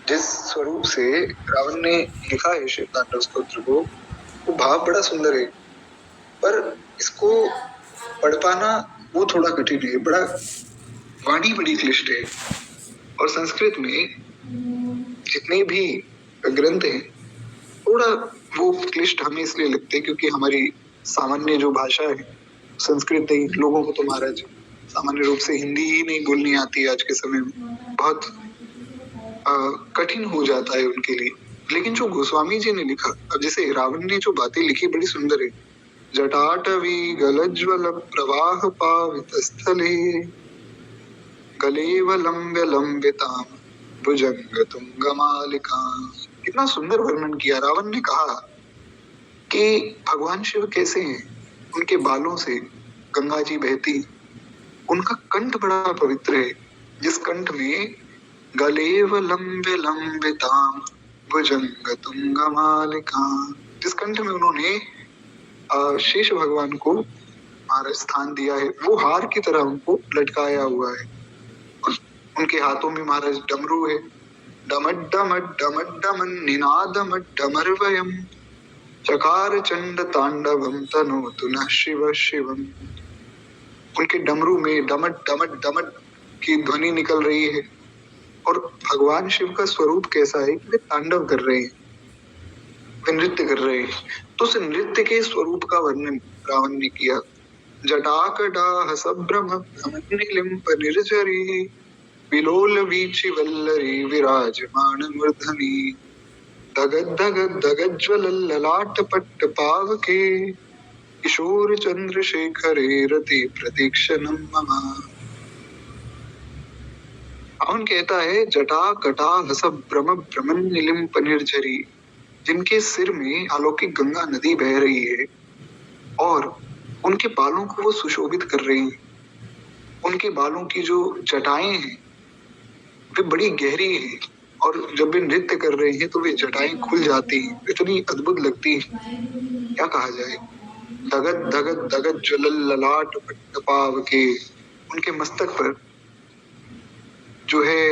जिस स्वरूप से रावण ने लिखा है शिव तांडव स्तोत्र को, वो भाव बड़ा सुंदर है, पर इसको पढ़ पाना वो थोड़ा कठिन है। बड़ा वाणी बड़ी क्लिष्ट है, और संस्कृत में जितने भी ग्रंथ हैं थोड़ा वो क्लिष्ट हमें इसलिए लगते हैं क्योंकि हमारी सामान्य जो भाषा है संस्कृत है। लोगों को तो महाराज सामान्य रूप से हिंदी ही नहीं बोलनी आती है आज के समय में, बहुत कठिन हो जाता है उनके लिए। लेकिन जो गोस्वामी जी ने लिखा, अब जैसे रावण ने जो बातें लिखी बड़ी सुंदर है। जटाटवी गलज्वल प्रवाह पावित स्थले गलेव लंब्य लंबिताम भुजंग तुंगमालिका। कितना सुंदर वर्णन किया। रावण ने कहा कि भगवान शिव कैसे हैं, उनके बालों से गंगा जी बहती, उनका कंठ बड़ा पवित्र है, जिस कंठ में गलेव लंबे लंबिताम भुजंग तुंगमालिका, जिस कंठ में उन्होंने शेष भगवान को महाराज स्थान दिया है, वो हार की तरह उनको लटकाया हुआ है। उनके हाथों में महाराज डमरू है। डमड डमड डमड डमन निनादम डमरवयम चकार चंड तांडवम तनोतु नः शिव शिवम। उनके डमरू में डमड डमड डमड की ध्वनि निकल रही है, और भगवान शिव का स्वरूप कैसा है कि वे तांडव कर रहे हैं, वे नृत्य कर रहे हैं। तो उस नृत्य के स्वरूप का वर्णन रावण ने किया। जटाकटाह सभ्रम भ्रमनिलिम्प निर्झरी विलोल वीचि वल्लरी विराजमान मूर्धनि धगद धगद धगद ज्वल ललाट पट्ट पावके किशोर चंद्रशेखरे रति प्रतीक्षणम मम। रावण कहता है जटा कटा हसब भ्रम भ्रमन निलिम्प निर्झरी, जिनके सिर में अलौकिक गंगा नदी बह रही है और उनके बालों को वो सुशोभित कर रही है। उनके बालों की जो जटाएं हैं वे बड़ी गहरी है, और जब वे नृत्य कर रहे हैं तो वे जटाएं खुल जाती हैं, इतनी अद्भुत लगती है, क्या कहा जाए। धगद धगद धगद ज्वलल ललाट पट्टपाव के, उनके मस्तक पर जो है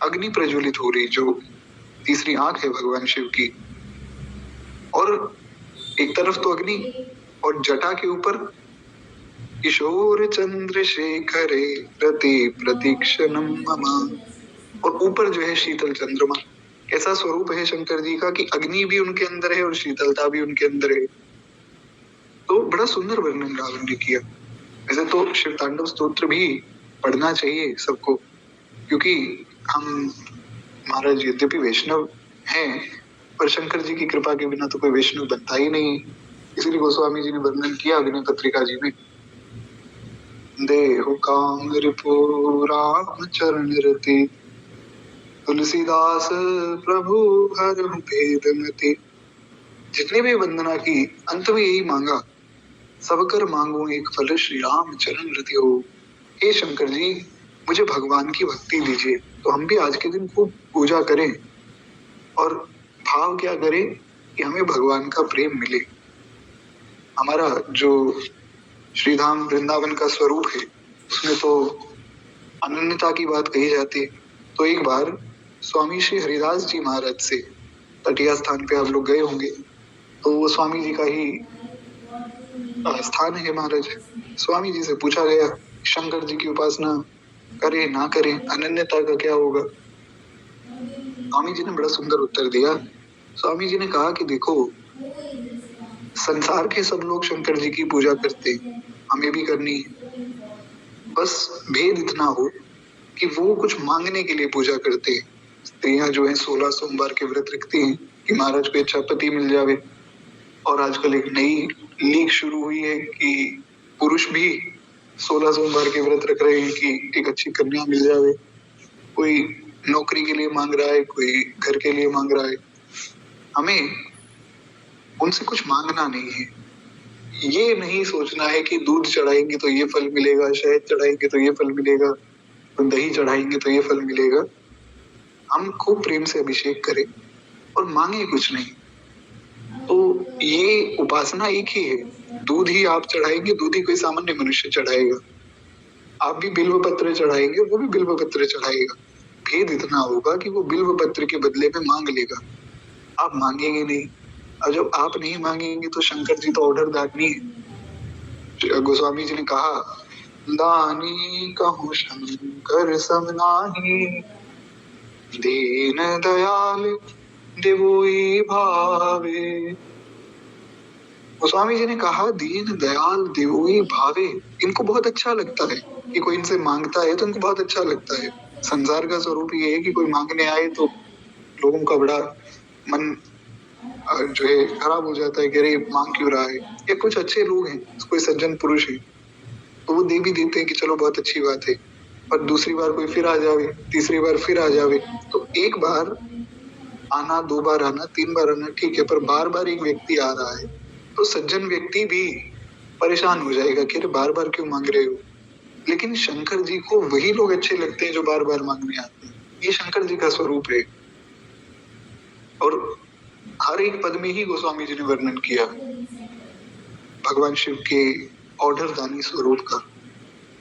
अग्नि प्रज्वलित हो रही, जो तीसरी आंख है भगवान शिव की, और एक तरफ तो अग्नि और जटा के ऊपर किशोर चंद्रशेखरे रति प्रतीक्षणम मम, और ऊपर जो है शीतल चंद्रमा। ऐसा स्वरूप है शंकर जी का कि अग्नि भी उनके अंदर है और शीतलता भी उनके अंदर है। तो बड़ा सुंदर वर्णन रावण ने किया। वैसे तो शिव तांडव स्तोत्र भी पढ़ना चाहिए सबको, क्योंकि हम महाराज यद्यपि वैष्णव हैं, पर शंकर जी की कृपा के बिना तो कोई वैष्णव बनता ही नहीं। इसलिए गोस्वामी जी ने वर्णन किया विनय पत्रिका जी में, देहु काम रिपु राम चरण रति तुलसीदास प्रभु हर भेदमति। जितने भी वंदना की अंत में यही मांगा, सब कर मांगो एक फल श्री राम चरण रति हो। हे शंकर जी, मुझे भगवान की भक्ति दीजिए। तो हम भी आज के दिन खूब पूजा करें और भाव क्या करें कि हमें भगवान का प्रेम मिले। हमारा जो श्रीधाम वृंदावन का स्वरूप है उसमें तो अनन्यता की बात कही जाती है। तो एक बार स्वामी श्री हरिदास जी महाराज से तटिया स्थान पे आप लोग गए होंगे, तो वो स्वामी जी का ही स्थान है महाराज। स्वामी जी से पूछा गया शंकर जी की उपासना करे ना करे, अनन्यता का क्या होगा। स्वामी जी ने बड़ा सुंदर उत्तर दिया। स्वामी जी ने कहा कि देखो, संसार के सब लोग शंकर जी की पूजा करते हैं, हमें भी करनी है, बस भेद इतना हो कि वो कुछ मांगने के लिए पूजा करते हैं। स्त्रियां जो है 16 सोमवार के व्रत रखती हैं कि महाराज को अच्छा पति मिल जावे, और आजकल एक नई लीग शुरू हुई है कि पुरुष भी 16 सोमवार के व्रत रख रहे हैं कि एक अच्छी कन्या मिल जावे। कोई नौकरी के लिए मांग रहा है, कोई घर के लिए मांग रहा है। हमें उनसे कुछ मांगना नहीं है, ये नहीं सोचना है कि दूध चढ़ाएंगे तो ये फल मिलेगा, शहद चढ़ाएंगे तो ये फल मिलेगा, तो दही चढ़ाएंगे तो ये फल मिलेगा। हम खूब प्रेम से अभिषेक करें और मांगे कुछ नहीं। तो ये उपासना एक ही है, दूध ही आप चढ़ाएंगे, दूध ही कोई सामान्य मनुष्य चढ़ाएगा। आप भी बिल्व पत्र चढ़ाएंगे, वो भी बिल्व पत्र चढ़ाएगा। भेद इतना होगा कि वो बिल्व पत्र के बदले में मांग लेगा, आप मांगेंगे नहीं। और जब आप नहीं मांगेंगे तो शंकर जी तो ऑर्डर दानी है। गोस्वामी जी ने कहा, दानी कहूँ शंकर सम नाही, दीन दयाल देवोई भावे। गोस्वामी जी ने कहा, दीन दयाल देवोई भावे। इनको बहुत अच्छा लगता है कि कोई इनसे मांगता है, तो इनको बहुत अच्छा लगता है। संसार का स्वरूप ये है कि कोई मांगने आए तो लोगों का बड़ा मन जो है खराब हो जाता है कि अरे मांग क्यों रहा है। या कुछ अच्छे लोग हैं, कोई सज्जन पुरुष है, तो वो दे भी देते हैं कि चलो बहुत अच्छी बात है। पर दूसरी बार कोई फिर आ जावे, तीसरी बार फिर आ जावे, तो एक बार आना, दो बार आना, तीन बार आना ठीक है, पर बार बार एक व्यक्ति आ रहा है तो सज्जन व्यक्ति भी परेशान हो जाएगा कि अरे बार बार क्यों मांग रहे हो। लेकिन शंकर जी को वही लोग अच्छे लगते हैं जो बार बार मांगने आते हैं। ये शंकर जी का स्वरूप है। और हर एक पद में ही गोस्वामी जी ने वर्णन किया भगवान शिव के ऑर्डर दानी स्वरूप का।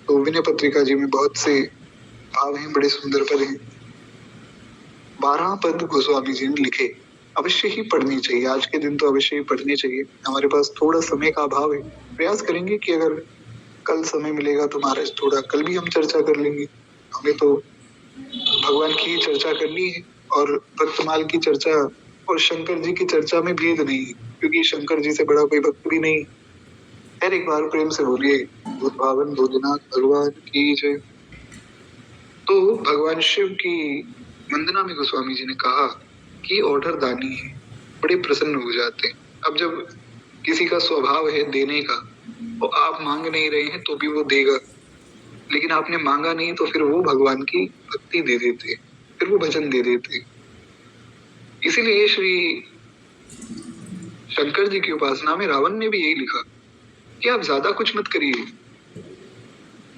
तो विनय पत्रिका जी में बहुत से भाव हैं, बड़े सुंदर पद हैं। 12 पद गोस्वामी जी ने लिखे, अवश्य ही पढ़नी चाहिए। आज के दिन तो अवश्य ही पढ़नी चाहिए। हमारे पास थोड़ा समय का अभाव है, प्रयास करेंगे कि अगर कल समय मिलेगा तो महाराज थोड़ा कल भी हम चर्चा कर लेंगे। हमें तो भगवान की चर्चा करनी है, और भक्तमाल की चर्चा और शंकर जी की चर्चा में भेद नहीं है, क्योंकि शंकर जी से बड़ा कोई भक्त भी नहीं। फिर एक बार प्रेम से बोलिए, भूतभावन भोजनाथ भगवान की जय। तो भगवान शिव की वंदना में गोस्वामी जी ने कहा कि ऑर्डर दानी है, बड़े प्रसन्न हो जाते हैं। अब जब किसी का स्वभाव है देने का, तो आप मांग नहीं रहे हैं तो भी वो देगा, लेकिन आपने मांगा नहीं तो फिर वो भगवान की भक्ति दे देते, फिर वो भजन दे देते। इसीलिए श्री शंकर जी की उपासना में रावण ने भी यही लिखा कि आप ज्यादा कुछ मत करिए।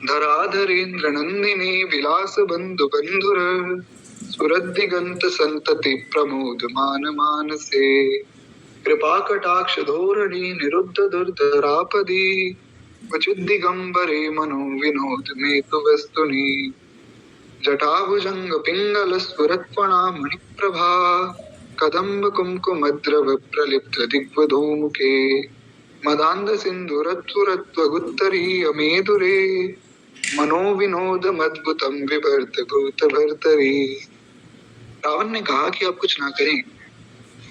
धराधरेन्द्र नंदिनी विलास बंधु बंधुर, सुरदिगंत संतति प्रमोद मान मानसे, कृपा कटाक्ष धोरणी निरुद्ध दुर्धरापदी, क्वचित् दिगंबरे मनो विनोद में तु वस्तुनि, जटाभुजंग पिंगल स्फुरत्पणा मणिप्रभा, कदम्ब कुंकुमद्रव प्रलिप्त दिग्वधूमुखे, मदान्ध सिन्धुरत्वरत्वगुत्तरी अमेदुरे, मनो विनोद मद्भुतम विभर्त भूत भर्तरी। रावण ने कहा कि आप कुछ ना करें।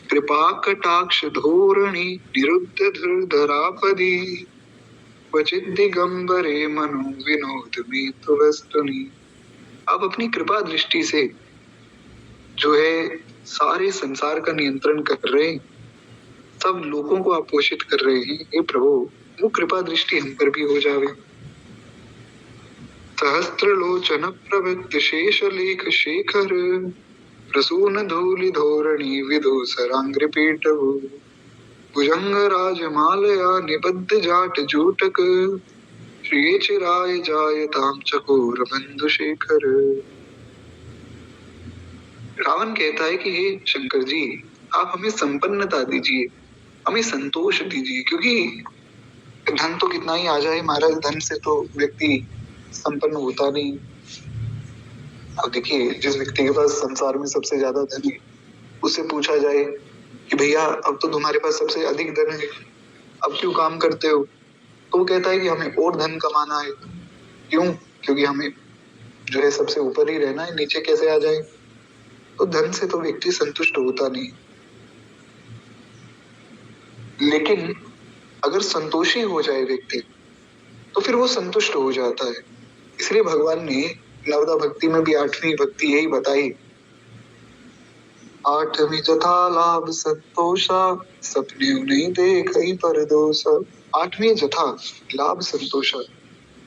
कृपा कटाक्ष धोरणी निरुद्ध धरापदी, क्वचित् दिगंबरे मनो विनोद में तु वस्तुनि। आप अपनी कृपा दृष्टि से जो है सारे संसार का नियंत्रण कर रहे हैं, सब लोगों को आप पोषित कर रहे हैं। हे प्रभु, वो कृपा दृष्टि हम पर भी हो जावे। सहस्त्रलोचन प्रवृत्त शेष लेख शेखर, प्रसून धूलि धोरणी विदूसरांग्र पीठभु, भुजंग राजमालया निबद्ध जाट जूटक, श्री चिराय जायताम चकोर बंधु शेखर। रावण कहता है कि हे शंकर जी, आप हमें संपन्नता दीजिए, हमें संतोष दीजिए, क्योंकि धन तो कितना ही आ जाए महाराज, धन से तो व्यक्ति संपन्न होता नहीं। अब देखिए, जिस व्यक्ति के पास संसार में सबसे ज्यादा धन है, उससे पूछा जाए कि भैया अब तो तुम्हारे पास सबसे अधिक धन है, अब क्यों काम करते हो, तो वो कहता है कि हमें और धन कमाना है। क्यों? क्योंकि हमें जो है सबसे ऊपर ही रहना है, नीचे कैसे आ जाए। तो धन से तो व्यक्ति संतुष्ट होता नहीं। लेकिन अगर संतोषी हो जाए व्यक्ति, तो फिर वो संतुष्ट हो जाता है। इसलिए भगवान ने नवदा भक्ति में भी 8वीं भक्ति यही बताई, 8वीं जथा लाभ संतोषा, सपने नहीं देखई परदोषा। 8वीं जथा लाभ संतोषा,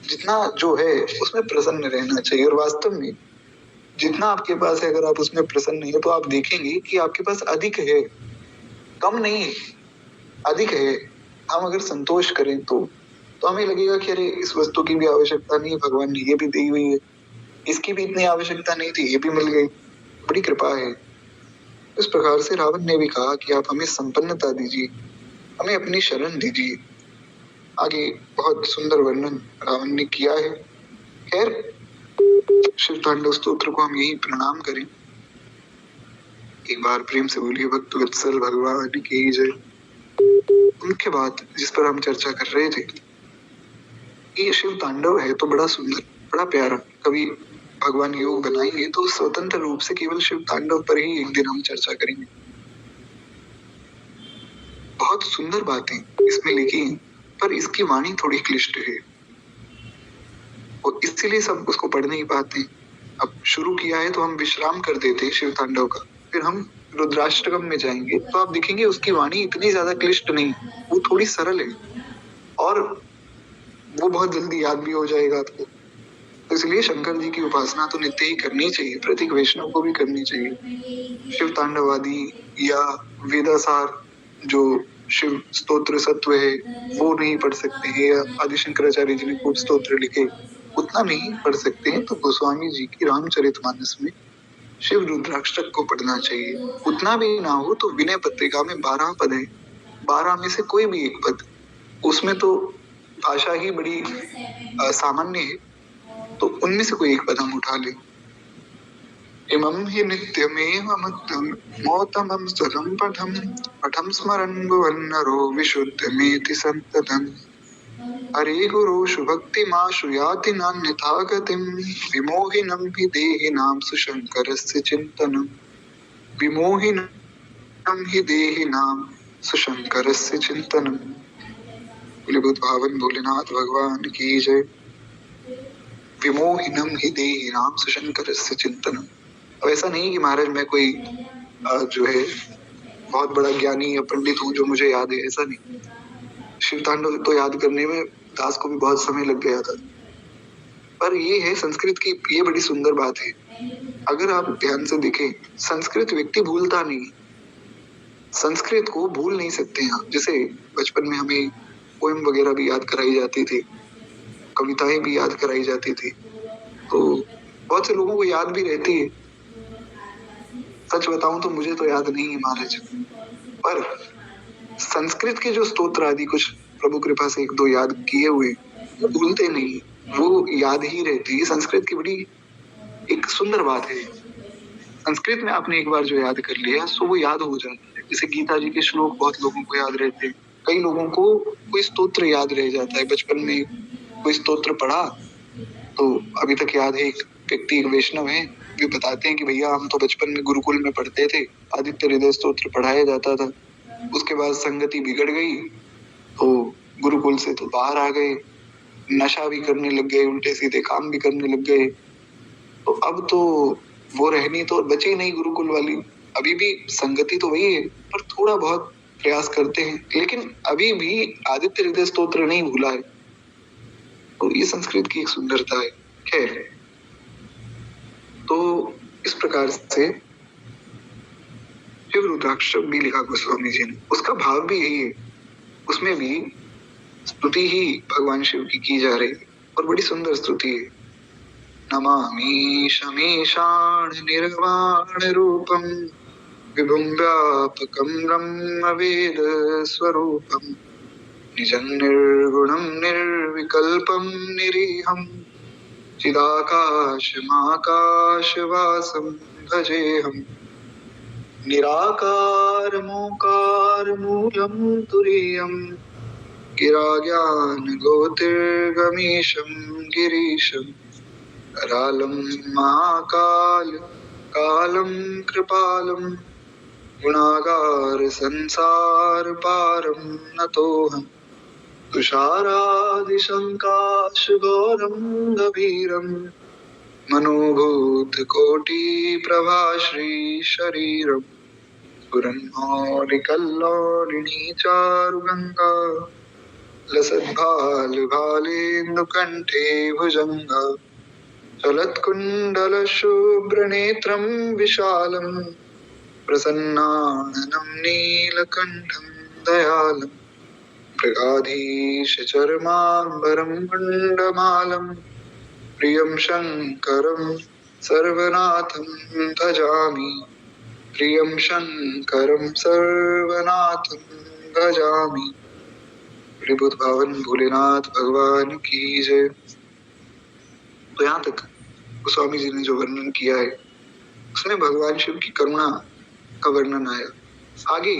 जितना जो है उसमें प्रसन्न रहना चाहिए। और वास्तव में जितना आपके पास है, अगर आप उसमें प्रसन्न है तो आप देखेंगे कि आपके पास अधिक है, कम नहीं है, अधिक है। हम अगर संतोष करें तो हमें लगेगा कि अरे इस वस्तु की भी आवश्यकता नहीं, भगवान ने ये भी दी हुई है, इसकी भी इतनी आवश्यकता नहीं थी, ये भी मिल गई, बड़ी कृपा है। इस प्रकार से रावण ने भी कहा कि आप हमें संपन्नता दीजिए, हमें अपनी शरण दीजिए। आगे बहुत सुंदर वर्णन रावण ने किया है। खैर, शिव तांडव स्तोत्र को हम यही प्रणाम करें। एक बार प्रेम से बोलिए भक्त वत्सल भगवान की जय। मुख्य बात जिस पर हम चर्चा कर रहे थे, ये शिव तांडव है तो बड़ा सुंदर, बड़ा प्यारा। कभी भगवान योग बनाएंगे तो स्वतंत्र रूप से केवल शिव तांडव पर ही एक दिन हम चर्चा करेंगे। बहुत सुंदर बातें इसमें लिखी हैं, पर इसकी वाणी थोड़ी क्लिष्ट है और इसीलिए सब उसको पढ़ नहीं पाते। अब शुरू किया है तो हम विश्राम कर देते शिव तांडव का, फिर हम रुद्राष्टकम में जाएंगे तो आप देखेंगे उसकी वाणी इतनी ज्यादा क्लिष्ट नहीं, वो थोड़ी सरल है और वो बहुत जल्दी याद भी हो जाएगा आपको। तो इसलिए शंकर जी की उपासना तो नित्य ही करनी चाहिए, प्रत्येक वैष्णव को भी करनी चाहिए। शिव तांडव आदि या वेदासार जो शिव स्तोत्र सत्व है वो नहीं पढ़ सकते हैं, या आदि शंकराचार्य जी ने खूब स्तोत्र लिखे उतना नहीं पढ़ सकते हैं, तो गोस्वामी जी की रामचरितमानस में शिव रुद्राष्टक को पढ़ना चाहिए। उतना भी ना हो तो विनय पत्रिका में 12 पद है, 12 में से कोई भी एक पद, उसमें तो भाषा ही बड़ी सामान्य है, तो उनमें से कोई एक पद हम उठा ले। इमं हि नित्यमेव मुक्तं मोतमं सदं पठं स्मरन् भुवन्नरो विशुद्धमेति सन्ततम्। हरे गुरुषु भक्तिमाशु याति नान्यथा गतिं विमोहिनं हि देहिनां सुशङ्करस्य चिन्तनम्। विमोहिनं हि देहिनां सुशङ्करस्य चिन्तनम्। बोलिए भावन भोलेनाथ भगवान की जय। विमोहिनम ही देहिनां सुशंकरस्य चिंतनम। अब ऐसा नहीं कि महाराज मैं कोई जो है बहुत बड़ा ज्ञानी या पंडित हूँ जो मुझे याद है, ऐसा नहीं। शिव तांडव तो याद करने में दास को भी बहुत समय लग गया था, पर ये है संस्कृत की ये बड़ी सुंदर बात है। अगर आप ध्यान से देखें, संस्कृत व्यक्ति भूलता नहीं, संस्कृत को भूल नहीं सकते हैं। जैसे बचपन में हमें पोएम वगैरह भी याद कराई जाती थी, कविताएं भी याद कराई जाती थी, तो बहुत से लोगों को याद भी रहती है। सच बताऊं तो मुझे तो याद नहीं है महाराज, पर संस्कृत के जो स्तोत्र आदि कुछ प्रभु कृपा से एक दो याद किए हुए, वो भूलते नहीं, वो याद ही रहती है। संस्कृत की बड़ी एक सुंदर बात है। संस्कृत में आपने एक बार जो याद कर लिया सो वो याद हो जाता है। जैसे गीता जी के श्लोक बहुत लोगों को याद रहते हैं, कई लोगों को कोई स्तोत्र याद रह जाता है। बचपन में कोई स्तोत्र पढ़ा तो अभी तक याद है। एक व्यक्ति एक वैष्णव है, वे बताते हैं कि भैया हम तो बचपन में गुरुकुल में पढ़ते थे, आदित्य हृदय स्तोत्र पढ़ाया जाता था, उसके बाद संगति बिगड़ गई तो गुरुकुल से तो बाहर आ गए, नशा भी करने लग गए, उल्टे सीधे काम भी करने लग गए, तो अब तो वो रहनी तो बची नहीं गुरुकुल वाली। अभी भी संगति तो वही है, पर थोड़ा बहुत प्रयास करते हैं, लेकिन अभी भी आदित्य हृदय स्तोत्र नहीं भूला है। तो ये संस्कृत की एक सुंदरता है। खैर, तो इस प्रकार से शिव रुद्राक्षक भी लिखा गोस्वामी जी ने, उसका भाव भी यही है, उसमें भी स्तुति ही भगवान शिव की जा रही है और बड़ी सुंदर स्तुति है। नमामि शमीशान निर्वाण रूपम विभुं व्यापकं ब्रह्म वेद स्वरूपम निजं निर्गुणं निर्विकल्पं निरीहं चिदाकाशमाकाशवासं भजेऽहम्। निराकारमोकारमूलं तुरीयं गिराज्ञानगोतिर्गमीशं गिरीशं करालं महाकाल कालं कृपालं गुणागार संसार पारं नतोऽहं तुषारादिशङ्काशगौरं गभीरं मनोभूत कोटि प्रभा श्री शरीरम् पुरन्मौलिकल्लोलिनी चारुगङ्गा लसद्भाल भालेन्दुकण्ठे भुजङ्गा चलत्कुण्डलशुभ्रनेत्रं विशालं प्रसन्नाननं नीलकण्ठं दयालं मृगाधीशचर्माम्बरं गण्डमालं प्रियं शङ्करं सर्वनाथं भजामि। प्रियं शंकरं सर्वनाथं भजामि। प्रभुत भावन भोलेनाथ भगवान की जय। तो यहाँ तक गोस्वामी जी ने जो वर्णन किया है उसमें भगवान शिव की करुणा का वर्णन आया। आगे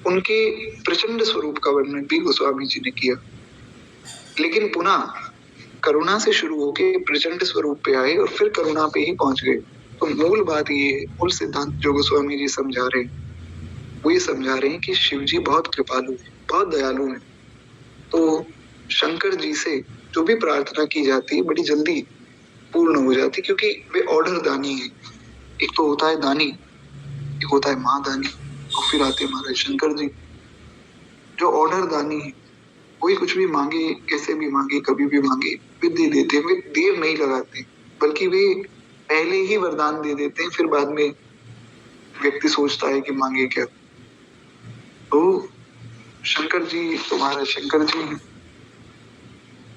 उनके प्रचंड स्वरूप का वर्णन भी गोस्वामी जी ने किया, लेकिन पुनः करुणा से शुरू होके प्रचंड स्वरूप पे आए और फिर करुणा पे ही पहुंच गए। तो मूल बात ये है, मूल सिद्धांत जो गोस्वामी जी समझा रहे हैं वो ये समझा रहे हैं कि शिव जी बहुत कृपालु है, बहुत दयालु है। तो शंकर जी से जो भी प्रार्थना की जाती है बड़ी जल्दी पूर्ण हो जाती, क्योंकि वे ऑर्डर दानी है। एक तो होता है दानी, एक होता है महादानी, और फिर आते हैं महाराज शंकर जी जो ऑर्डर दानी है। कोई कुछ भी मांगे, कैसे भी मांगे, कभी भी मांगे, वे दे देते हैं। वे देर नहीं लगाते, बल्कि वे पहले ही वरदान दे देते हैं, फिर बाद में व्यक्ति सोचता है कि मांगे क्या। तो शंकर जी, तुम्हारा शंकर जी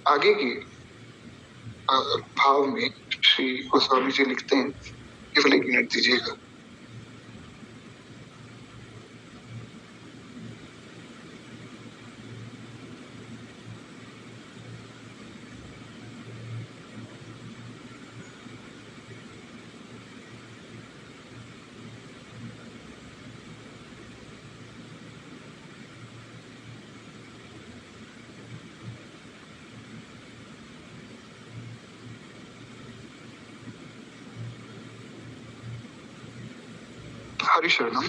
आगे के भाव में श्री गोस्वामी जी लिखते हैं, केवल एक मिनट दीजिएगा। हरि शरणम।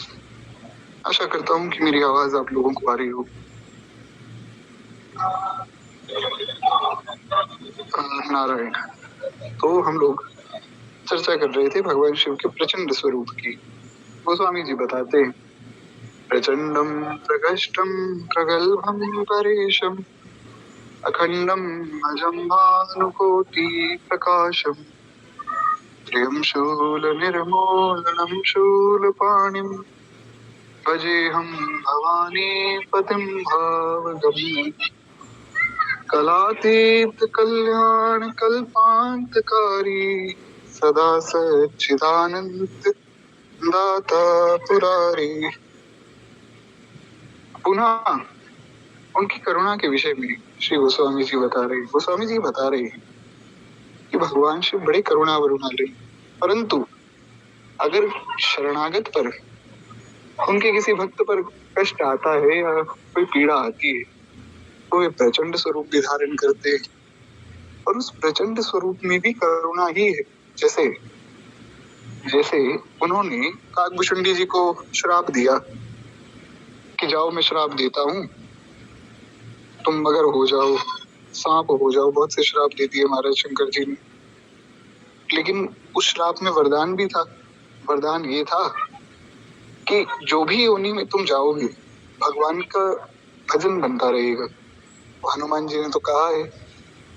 आशा करता हूँ कि मेरी आवाज आप लोगों को आ रही हो। नारायण। तो हम लोग चर्चा कर रहे थे भगवान शिव के प्रचंड स्वरूप की। गोस्वामी जी बताते हैं, प्रचंडम प्रकष्टम प्रगल्भम परेशम अखंडम अजम्भानुकोटि प्रकाशम त्र्यं शूल निर्मूलनम शूलपाणिम भजेऽहं भवानी पतिं भावगम्यं कलातीत कल्याण कल्पांतकारी सदा सच्चिदानंद दाता पुरारी। पुनः उनकी करुणा के विषय में श्री गोस्वामी जी बता रहे हैं। गोस्वामी जी बता रहे हैं कि भगवान शिव बड़े करुणा वरुणालय, परंतु अगर शरणागत पर, उनके किसी भक्त पर कष्ट आता है या कोई पीड़ा आती है तो वे प्रचंड स्वरूप भी धारण करते हैं, और उस प्रचंड स्वरूप में भी करुणा ही है। जैसे जैसे उन्होंने काकभूषुंडी जी को श्राप दिया कि जाओ मैं श्राप देता हूँ, तुम मगर हो जाओ, सांप हो जाओ, बहुत से श्राप दे दिए महाराज शंकर जी ने। लेकिन उस श्राप में वरदान भी था। वरदान ये था कि जो भी योनि में तुम जाओगे भगवान का भजन बनता रहेगा। हनुमान जी ने तो कहा है,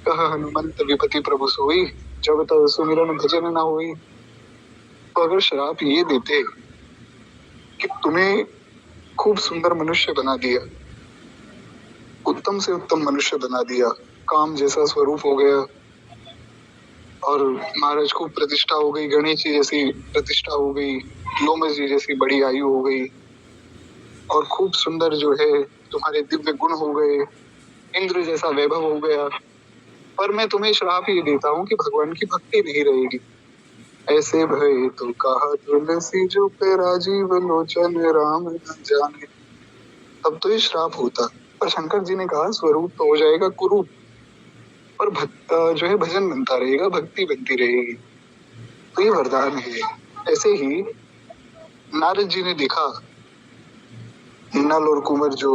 कहा हनुमंत विपति प्रभु सोई, जब तक सुमिरन भजन ना हुई। तो अगर श्राप ये देते कि तुम्हें खूब सुंदर मनुष्य बना दिया, उत्तम से उत्तम मनुष्य बना दिया, काम जैसा स्वरूप हो गया, और महाराज खूब प्रतिष्ठा हो गई, गणेश जी जैसी प्रतिष्ठा हो गई, लोमस जी जैसी बड़ी आयु हो गई, और खूब सुंदर जो है तुम्हारे दिव्य गुण हो गए, इंद्र जैसा वैभव हो गया, पर मैं तुम्हें श्राप ही देता हूँ कि भगवान की भक्ति नहीं रहेगी। ऐसे भय तो कहा तुलसी जो पे राजीव लोचन राम न जाने। तब तो ये श्राप होता, पर शंकर जी ने कहा स्वरूप तो हो जाएगा कुरूप, और भक्त जो है भजन बनता रहेगा, भक्ति बनती रहेगी। तो ये वरदान है। ऐसे ही नारद जी ने देखा नल और कुंवर जो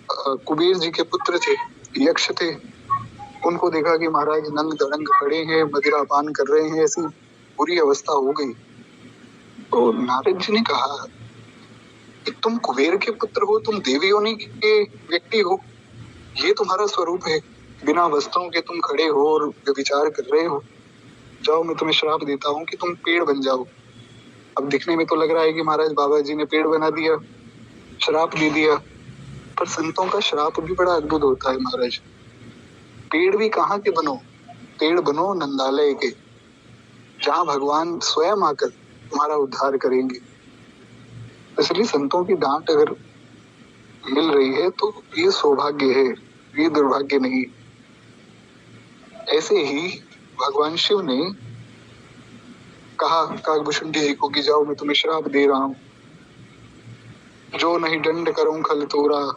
कुबेर जी के पुत्र थे, यक्ष थे, उनको देखा कि महाराज नंग दड़ंग खड़े हैं, मदिरा पान कर रहे हैं, ऐसी बुरी अवस्था हो गई। तो नारद जी ने कहा कि तुम कुबेर के पुत्र हो, तुम देवी योनि के व्यक्ति हो, ये तुम्हारा स्वरूप है, बिना वस्त्रों के तुम खड़े हो और विचार कर रहे हो। जाओ मैं तुम्हें श्राप देता हूँ कि तुम पेड़ बन जाओ। अब दिखने में तो लग रहा है कि महाराज बाबा जी ने पेड़ बना दिया, श्राप दे दिया, पर संतों का श्राप भी बड़ा अद्भुत होता है महाराज। पेड़ भी कहाँ के बनो, पेड़ बनो नंदालय के, जहाँ भगवान स्वयं आकर तुम्हारा उद्धार करेंगे। इसलिए संतों की डांट अगर मिल रही है तो ये सौभाग्य है, ये दुर्भाग्य नहीं। ऐसे ही भगवान शिव ने कहा काकभूषुंडी जी को कि जाओ मैं तुम्हें श्राप दे रहा हूं, जो नहीं दंड करूं खल तोरा।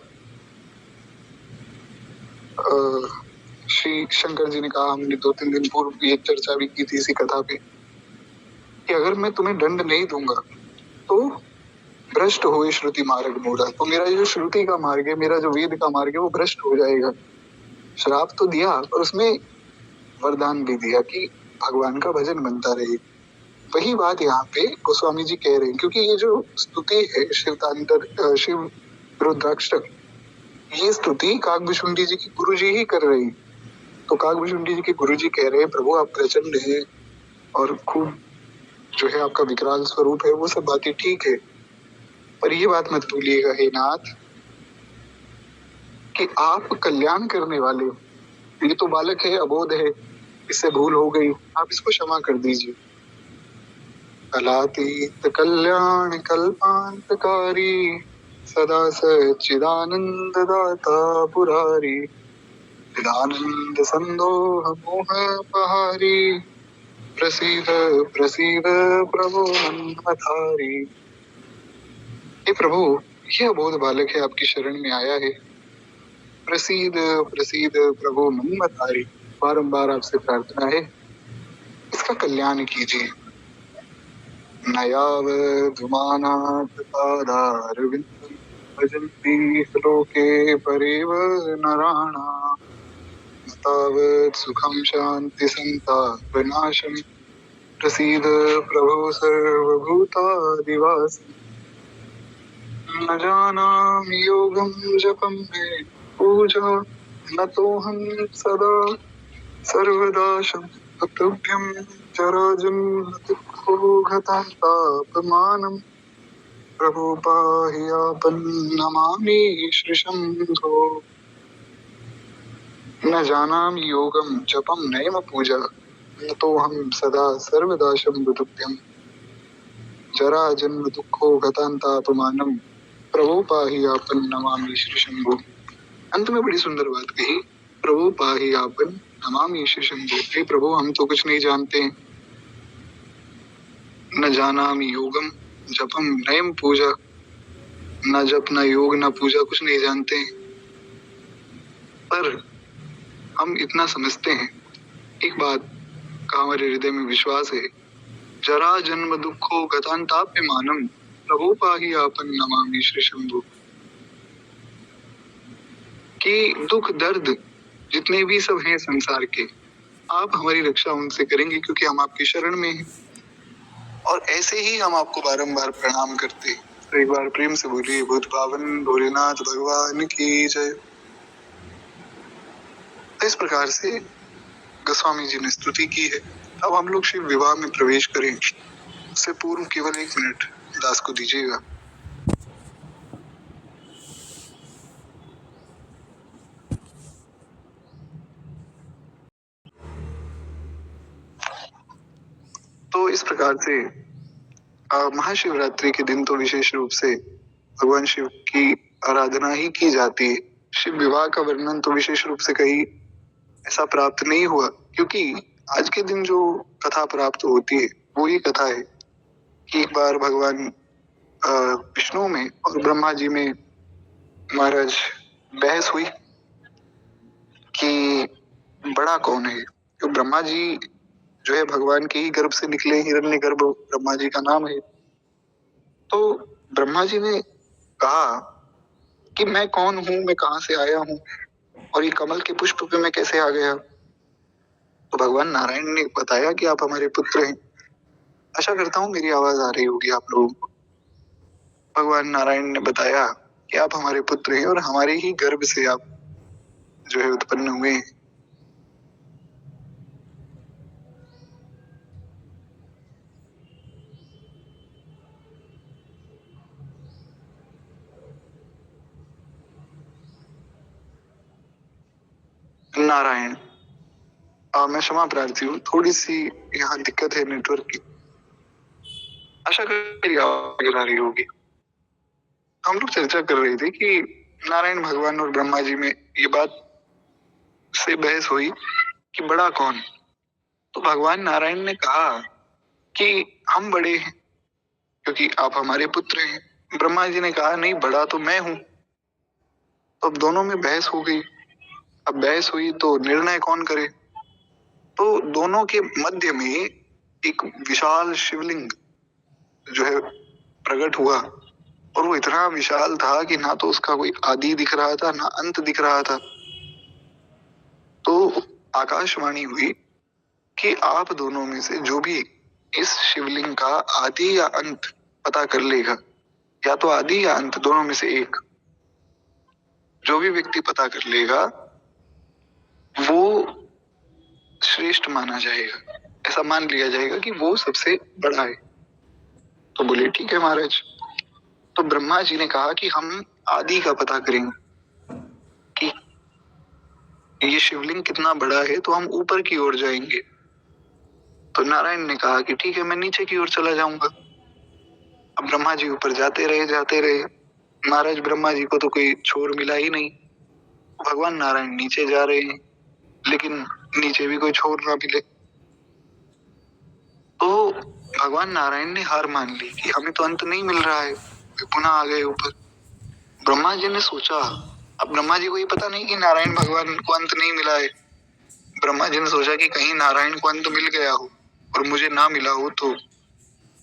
श्री शंकर जी ने कहा, हमने 2-3 दिन पूर्व ये चर्चा भी की थी इसी कथा पे, कि अगर मैं तुम्हें दंड नहीं दूंगा तो भ्रष्ट हुए श्रुति मार्ग मोरा, तो मेरा जो श्रुति का मार्ग है, मेरा जो वेद का मार्ग है वो भ्रष्ट हो जाएगा। श्राप तो दिया और उसमें वरदान भी दिया कि भगवान का भजन बनता रहे। वही बात यहाँ पे गोस्वामी जी कह रहे हैं, क्योंकि ये जो स्तुति है शिव रुद्राक्षक, ये स्तुति काकभूषुंडी जी की गुरु जी ही कर रहे हैं। तो काकभूषुंडी जी के गुरु जी कह रहे हैं, प्रभु आप प्रचंड है और खूब जो है आपका विकराल स्वरूप है, वो सब बातें ठीक है, पर ये बात मत भूलिएगा हे नाथ कि आप कल्याण करने वाले, ये तो बालक है, अबोध है, इससे भूल हो गई, आप इसको क्षमा कर दीजिए। कलातीत कल्याण कल्पांतकारी, सदा सच्चिदानंद दाता पुरारी, चिदानंद संदोह मोह पहारी, प्रसीद प्रसीद प्रभु मनमथारी। हे प्रभु, ये अबोध बालक है आपकी शरण में आया है, प्रसीद प्रसीद प्रभु मनमथारी, बारंबार आपसे प्रार्थना है, इसका कल्याण कीजिए। नयावधुमानाथ पादारविन्दं भजन्ति लोके परेव नराणा, न तावत् सुखं शान्ति सन्तापनाशं, प्रसीद प्रभो सर्वभूतादिवास। न जानामि योगं जपं मे पूजा, न तोऽहं सदा सर्वदा तुभ्यं जराजन्म दुःखो घतापमानं, प्रभो पाहि आपन् नमामि श्रीशंभो। न जानामि योगं जपं नैव पूजा, न तोऽहं सदा सर्वदा शम्भुतुभ्यं जराजन्म दुःखो घतापमानं, प्रभो पाहि आपन् नमामि श्रीशंभो। अंत में बड़ी सुंदर बात कही, प्रभु पाहि आपन नमामि श्री शंभो। हे प्रभु, हम तो कुछ नहीं जानते, न जानामि योगम जपम नयम पूजा, न जप न योग न पूजा, कुछ नहीं जानते, पर हम इतना समझते हैं, एक बात का हमारे हृदय में विश्वास है, जरा जन्म दुखो गतांताप्यमानम, प्रभु पाहि आपन नमामि श्री शंभो। कि दुख दर्द जितने भी सब हैं संसार के, आप हमारी रक्षा उनसे करेंगे क्योंकि हम आपकी शरण में हैं, और ऐसे ही हम आपको बारंबार प्रणाम करते हैं। तो एक बार प्रेम से बोलिए, भूत पावन भोलेनाथ भगवान की जय। तो इस प्रकार से गोस्वामी जी ने स्तुति की है। अब हम लोग शिव विवाह में प्रवेश करें, उससे पूर्व केवल 1 मिनट दास को दीजिएगा। तो इस प्रकार से महाशिवरात्रि के दिन तो विशेष रूप से भगवान शिव की आराधना ही की जाती है। शिव विवाह का वर्णन तो विशेष रूप से कहीं ऐसा प्राप्त नहीं हुआ, क्योंकि आज के दिन जो कथा प्राप्त होती है वो ये कथा है कि एक बार भगवान विष्णु में और ब्रह्मा जी में महाराज बहस हुई कि बड़ा कौन है। तो ब्रह्मा जी जो है भगवान के ही गर्भ से निकले, हिरण्यगर्भ ब्रह्मा जी का नाम है। तो ब्रह्मा जी ने कहा कि मैं कौन हूँ, मैं कहाँ से आया हूँ, और ये कमल के पुष्प पे मैं कैसे आ गया। तो भगवान नारायण ने बताया कि आप हमारे पुत्र हैं। आशा करता हूँ मेरी आवाज आ रही होगी आप लोगों को। भगवान नारायण ने बताया कि आप हमारे पुत्र हैं और हमारे ही गर्भ से आप जो है उत्पन्न हुए हैं। नारायण, मैं क्षमा प्रार्थी हूँ, थोड़ी सी यहाँ दिक्कत है नेटवर्क की। आशा करी आवाज आ रही होगी। हम लोग चर्चा कर रहे थे कि नारायण भगवान और ब्रह्मा जी में ये बात से बहस हुई कि बड़ा कौन। तो भगवान नारायण ने कहा कि हम बड़े हैं क्योंकि आप हमारे पुत्र हैं। ब्रह्मा जी ने कहा नहीं, बड़ा तो मैं हूं। तो अब दोनों में बहस हो गई। अब बहस हुई तो निर्णय कौन करे? तो दोनों के मध्य में एक विशाल शिवलिंग जो है प्रकट हुआ, और वो इतना विशाल था कि ना तो उसका कोई आदि दिख रहा था ना अंत दिख रहा था। तो आकाशवाणी हुई कि आप दोनों में से जो भी इस शिवलिंग का आदि या अंत पता कर लेगा, या तो आदि या अंत दोनों में से एक, जो भी व्यक्ति पता कर लेगा वो श्रेष्ठ माना जाएगा। ऐसा मान लिया जाएगा कि वो सबसे बड़ा है। तो बोले ठीक है महाराज। तो ब्रह्मा जी ने कहा कि हम आदि का पता करेंगे कि ये शिवलिंग कितना बड़ा है, तो हम ऊपर की ओर जाएंगे। तो नारायण ने कहा कि ठीक है, मैं नीचे की ओर चला जाऊंगा। अब ब्रह्मा जी ऊपर जाते रहे। महाराज ब्रह्मा जी को तो कोई छोर मिला ही नहीं। भगवान नारायण नीचे जा रहे हैं, लेकिन नीचे भी कोई छोर ना मिले। तो भगवान नारायण ने हार मान ली कि हमें तो अंत नहीं मिल रहा है। वे पुनः आ गए ऊपर। ब्रह्मा जी ने सोचा, अब ब्रह्मा जी को ये पता नहीं कि नारायण भगवान को अंत नहीं मिला है। ब्रह्मा जी ने सोचा कि कहीं नारायण को अंत मिल गया हो और मुझे ना मिला हो, तो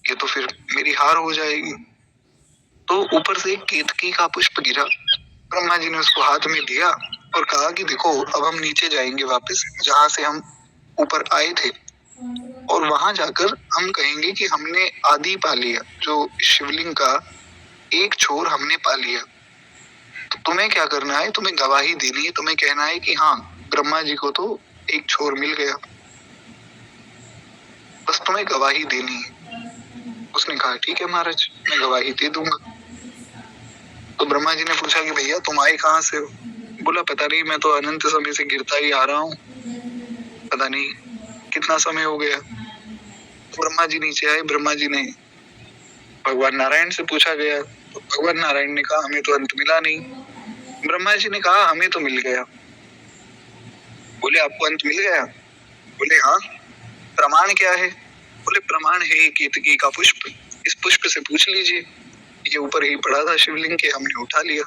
ये तो फिर मेरी हार हो जाएगी। तो ऊपर से एक केतकी का पुष्प गिरा। ब्रह्मा जी ने उसको हाथ में लिया और कहा कि देखो, अब हम नीचे जाएंगे वापस जहां से हम ऊपर आए थे, और वहां जाकर हम कहेंगे कि हमने आदि पा लिया, जो शिवलिंग का एक छोर हमने पा लिया। तो तुम्हें क्या करना है? तुम्हें गवाही देनी है। तुम्हें कहना है कि हाँ, ब्रह्मा जी को तो एक छोर मिल गया, बस तुम्हें गवाही देनी है। उसने कहा ठीक है महाराज, मैं गवाही दे दूंगा। तो ब्रह्मा जी ने पूछा कि भैया तुम आए कहाँ से हो? बोला पता नहीं, मैं तो अनंत समय से गिरता ही आ रहा हूँ, पता नहीं कितना समय हो गया। तो ब्रह्मा जी नीचे आए। ब्रह्मा जी ने भगवान नारायण से पूछा गया, तो भगवान नारायण ने कहा हमें तो अंत मिला नहीं। ब्रह्मा जी ने कहा हमें तो मिल गया। बोले आपको अंत मिल गया? बोले हाँ। प्रमाण क्या है? बोले प्रमाण है केतकी का पुष्प, इस पुष्प से पूछ लीजिए, ये ऊपर ही पड़ा था शिवलिंग के, हमने उठा लिया।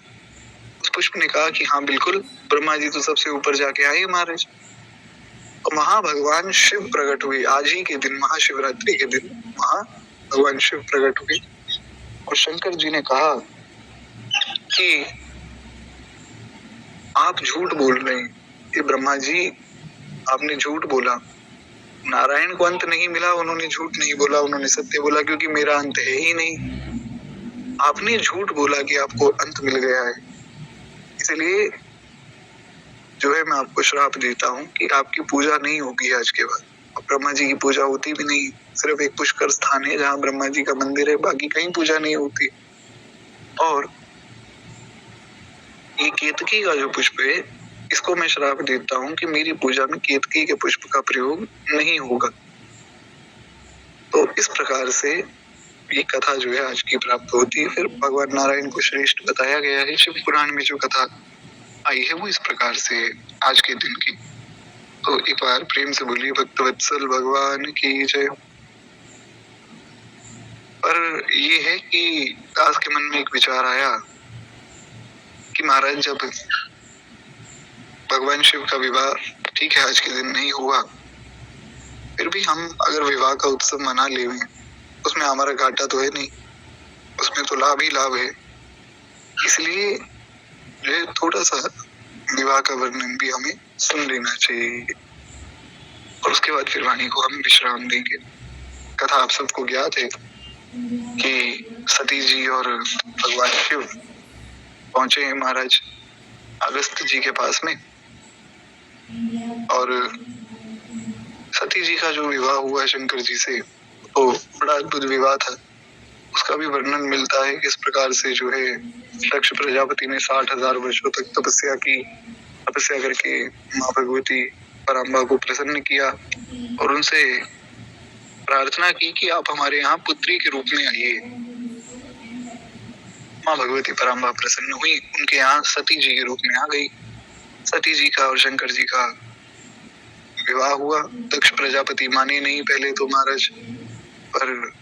उस पुष्प ने कहा कि हाँ बिल्कुल, ब्रह्मा जी तो सबसे ऊपर जाके आए महाराज। तो वहां भगवान शिव प्रकट हुए। आज ही के दिन, महाशिवरात्रि के दिन वहां भगवान शिव प्रकट हुए। और शंकर जी ने कहा कि आप झूठ बोल रहे हैं, ये ब्रह्मा जी आपने झूठ बोला। नारायण को अंत नहीं मिला, उन्होंने झूठ नहीं बोला, उन्होंने सत्य बोला, क्योंकि मेरा अंत है ही नहीं। आपने झूठ बोला कि आपको अंत मिल गया है। इसलिए जो है मैं आपको श्राप देता हूँ कि आपकी पूजा नहीं होगी आज के बाद। और ब्रह्मा जी की पूजा होती भी नहीं। सिर्फ एक पुष्कर स्थान है जहाँ ब्रह्मा जी का मंदिर है, बाकी कहीं पूजा नहीं होती। और ये केतकी का जो पुष्प है, इसको मैं श्राप देता हूँ कि मेरी पूजा में केतकी के पुष्प का प्रयोग नहीं होगा। तो इस प्रकार से ये कथा जो है आज की प्राप्त होती है। फिर भगवान नारायण को श्रेष्ठ बताया गया है। शिव पुराण में जो कथा आई है वो इस प्रकार से आज के दिन की। तो एक बार प्रेम से बोलिए भक्तवत्सल भगवान की जय। पर ये है कि दास के मन में एक विचार आया कि महाराज जब भगवान शिव का विवाह ठीक है आज के दिन नहीं हुआ, फिर भी हम अगर विवाह का उत्सव मना ले, उसमें हमारा घाटा तो है नहीं, उसमें तो लाभ ही लाभ है। इसलिए जो थोड़ा सा विवाह का वर्णन भी हमें सुन लेना चाहिए, और उसके बाद फिर वाणी को हम विश्राम देंगे। कथा आप सबको ज्ञात है कि सती जी और भगवान शिव पहुंचे हैं महाराज अगस्त जी के पास में, और सती जी का जो विवाह हुआ शंकर जी से, तो बड़ा अद्भुत विवाह था। उसका भी वर्णन मिलता है किस प्रकार से जो है दक्ष प्रजापति ने 60,000 वर्षों तक तपस्या करके माँ भगवती पराम्बा को प्रसन्न किया और उनसे प्रार्थना की कि आप हमारे यहाँ पुत्री के रूप में आइए। माँ भगवती पराम्बा प्रसन्न हुई, उनके यहाँ सती जी के रूप में आ गई। सती जी का और शंकर जी का विवाह हुआ। दक्ष प्रजापति माने नहीं पहले तो महाराज, पर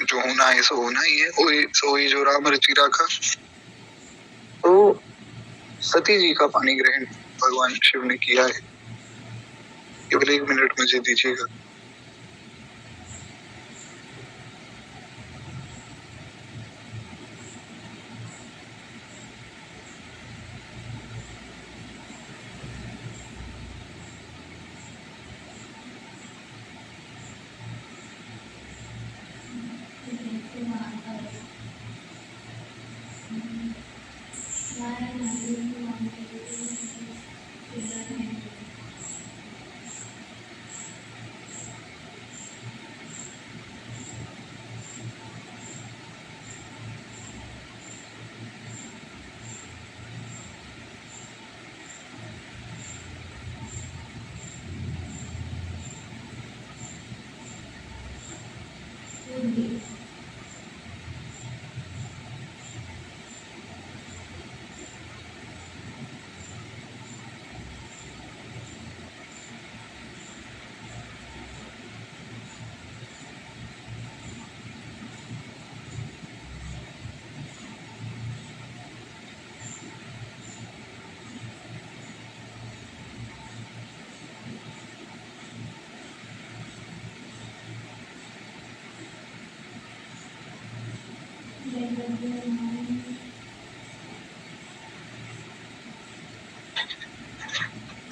जो होना है सो होना ही है, सो ही जो राम रचि राखा। तो सती जी का पानी ग्रहण भगवान शिव ने किया है। केवल 1 मिनट मुझे दीजिएगा।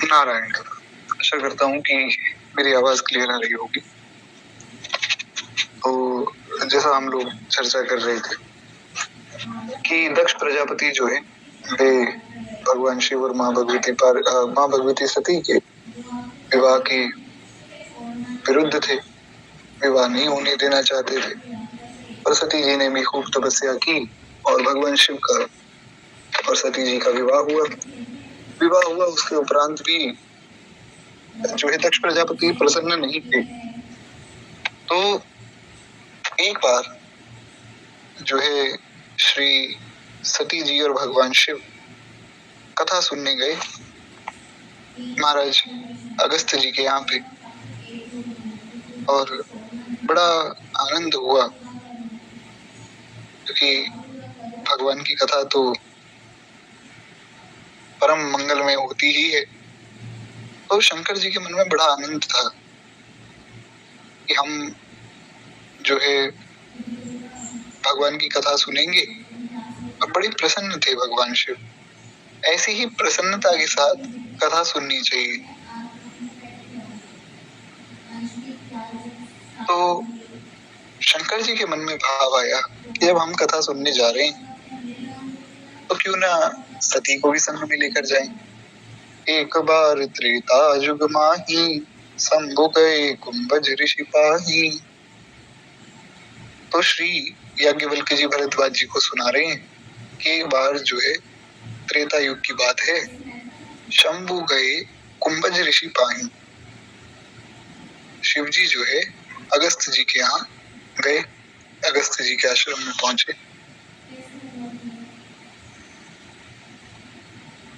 नारायण। आशा करता हूँ कि मेरी आवाज क्लियर आ रही होगी। तो जैसा हम लोग चर्चा कर रहे थे कि दक्ष प्रजापति जो है वे भगवान शिव और माँ भगवती सती के विवाह के विरुद्ध थे, विवाह नहीं होने देना चाहते थे। और सती जी ने भी खूब तपस्या की और भगवान शिव का और सती जी का विवाह हुआ। उसके उपरांत भी जो है दक्ष प्रजापति प्रसन्न नहीं थे। तो एक बार जो है श्री सती जी और भगवान शिव कथा सुनने गए महाराज अगस्त्य जी के यहाँ पे, और बड़ा आनंद हुआ क्योंकि भगवान की कथा तो परम मंगलमय होती ही है। तो शंकर जी के मन में बड़ा आनंद था कि हम जो है भगवान की कथा सुनेंगे, और बड़े प्रसन्न थे भगवान शिव। ऐसी ही प्रसन्नता के साथ कथा सुननी चाहिए। तो शंकर जी के मन में भाव आया कि जब हम कथा सुनने जा रहे हैं तो क्यों ना सती को भी संग में लेकर जाएं। एक बार त्रेता युग माही शंभु गए कुंभज ऋषि पाही। तो श्री याज्ञवल्क्य जी भरद्वाज जी को सुना रहे हैं कि एक बार जो है त्रेता युग की बात है, शंभु गए कुंभज ऋषि पाही। शिव जी जो है अगस्त जी के यहाँ गए, अगस्त जी के आश्रम में पहुंचे।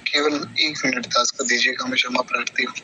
केवल 1 मिनट दास को दीजिएगा, मैं क्षमा प्रार्थी हूँ।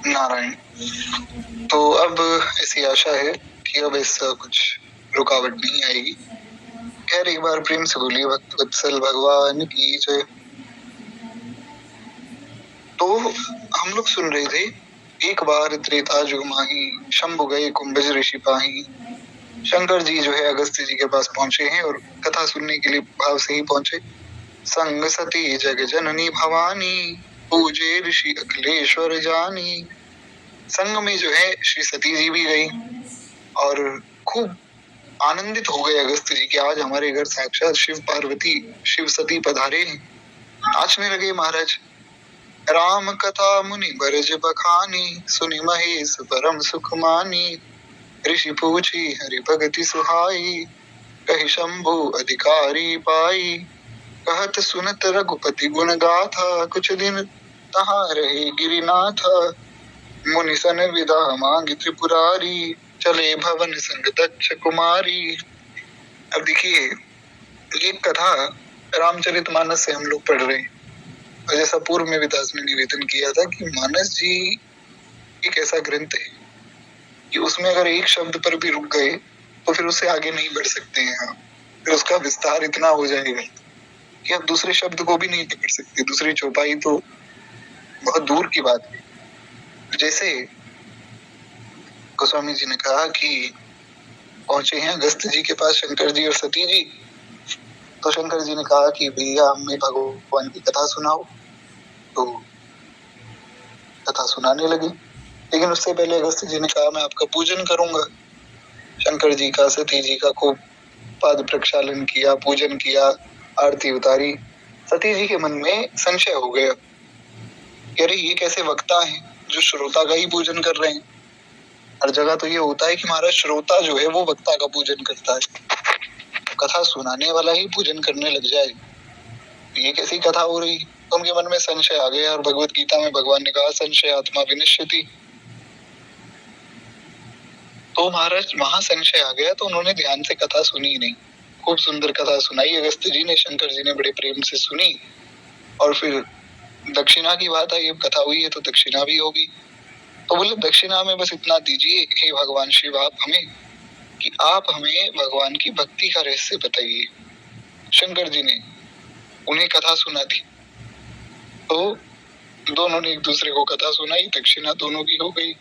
नारायण। तो अब ऐसी आशा है कि अब ऐसा कुछ रुकावट नहीं आएगी। खैर एक बार प्रेम से बोलिए भक्त वत्सल भगवान की जय। तो हम लोग सुन रहे थे, एक बार त्रेता जुग माही शंभु गए कुंभज ऋषि पाही। शंकर जी जो है अगस्त्य जी के पास पहुंचे हैं और कथा सुनने के लिए भाव से ही पहुंचे। संग सती जग जननी भवानी पूजे ऋषि अखिलेश्वर जानी। संग में जो है श्री सती जी भी गई और खूब आनंदित हो गए अगस्त्य जी के, आज हमारे घर साक्षात शिव पार्वती शिव सती पधारे हैं। नाचने लगे महाराज। राम कथा मुनि बरज बखानी सुनि महेश परम सुख मानी। ऋषि पूछी हरि भगति सुहाई कहि शंभु अधिकारी पाई। कहत सुनत रघुपति गुण गाथा कुछ दिन तहाँ रहे गिरिनाथ। मुनि सन विदा मांगी त्रिपुरारी चले भवन संग दक्ष कुमारी। अब देखिए ये कथा रामचरितमानस से हम लोग पढ़ रहे हैं और जैसा पूर्व में विदास ने निवेदन किया था कि मानस जी एक ऐसा ग्रंथ है कि उसमें अगर एक शब्द पर भी रुक गए तो फिर उससे आगे नहीं बढ़ सकते हैं हम। फिर उसका विस्तार इतना हो जाएगा कि अब दूसरे शब्द को भी नहीं पकड़ सकते, दूसरी चौपाई तो बहुत दूर की बात है। जैसे गोस्वामी जी ने कहा कि पहुंचे हैं अगस्त्य जी के पास शंकर जी और सती जी। तो शंकर जी ने कहा कि भैया हमें भगवान की कथा सुनाओ। तो कथा सुनाने लगे, लेकिन उससे पहले अगस्त्य जी ने कहा मैं आपका पूजन करूंगा। शंकर जी का सती जी का खूब पाद प्रक्षालन किया, पूजन किया, आरती उतारी। सती जी के मन में संशय हो गया कि अरे ये कैसे वक्ता है जो श्रोता का ही पूजन कर रहे हैं। हर जगह तो ये होता है कि महाराज श्रोता जो है वो वक्ता का पूजन करता है, कथा सुनाने वाला ही पूजन करने लग जाए, ये कैसी कथा हो रही। तो उनके मन में संशय आ गया और भगवत गीता में भगवान ने कहा संशय आत्मा विनश्यति। तो महाराज वहां संशय आ गया तो उन्होंने ध्यान से कथा सुनी ही नहीं। खूब सुंदर कथा सुनाई अगस्त्य जी ने, शंकर जी ने बड़े प्रेम से सुनी। और फिर दक्षिणा की बात आई, अब कथा हुई है तो दक्षिणा भी होगी। तो बोले दक्षिणा में बस इतना दीजिए हे भगवान शिव आप हमें कि आप हमें भगवान की भक्ति का रहस्य बताइए। शंकर जी ने उन्हें कथा सुना दी। तो दोनों ने एक दूसरे को कथा सुनाई, दक्षिणा दोनों की हो गई।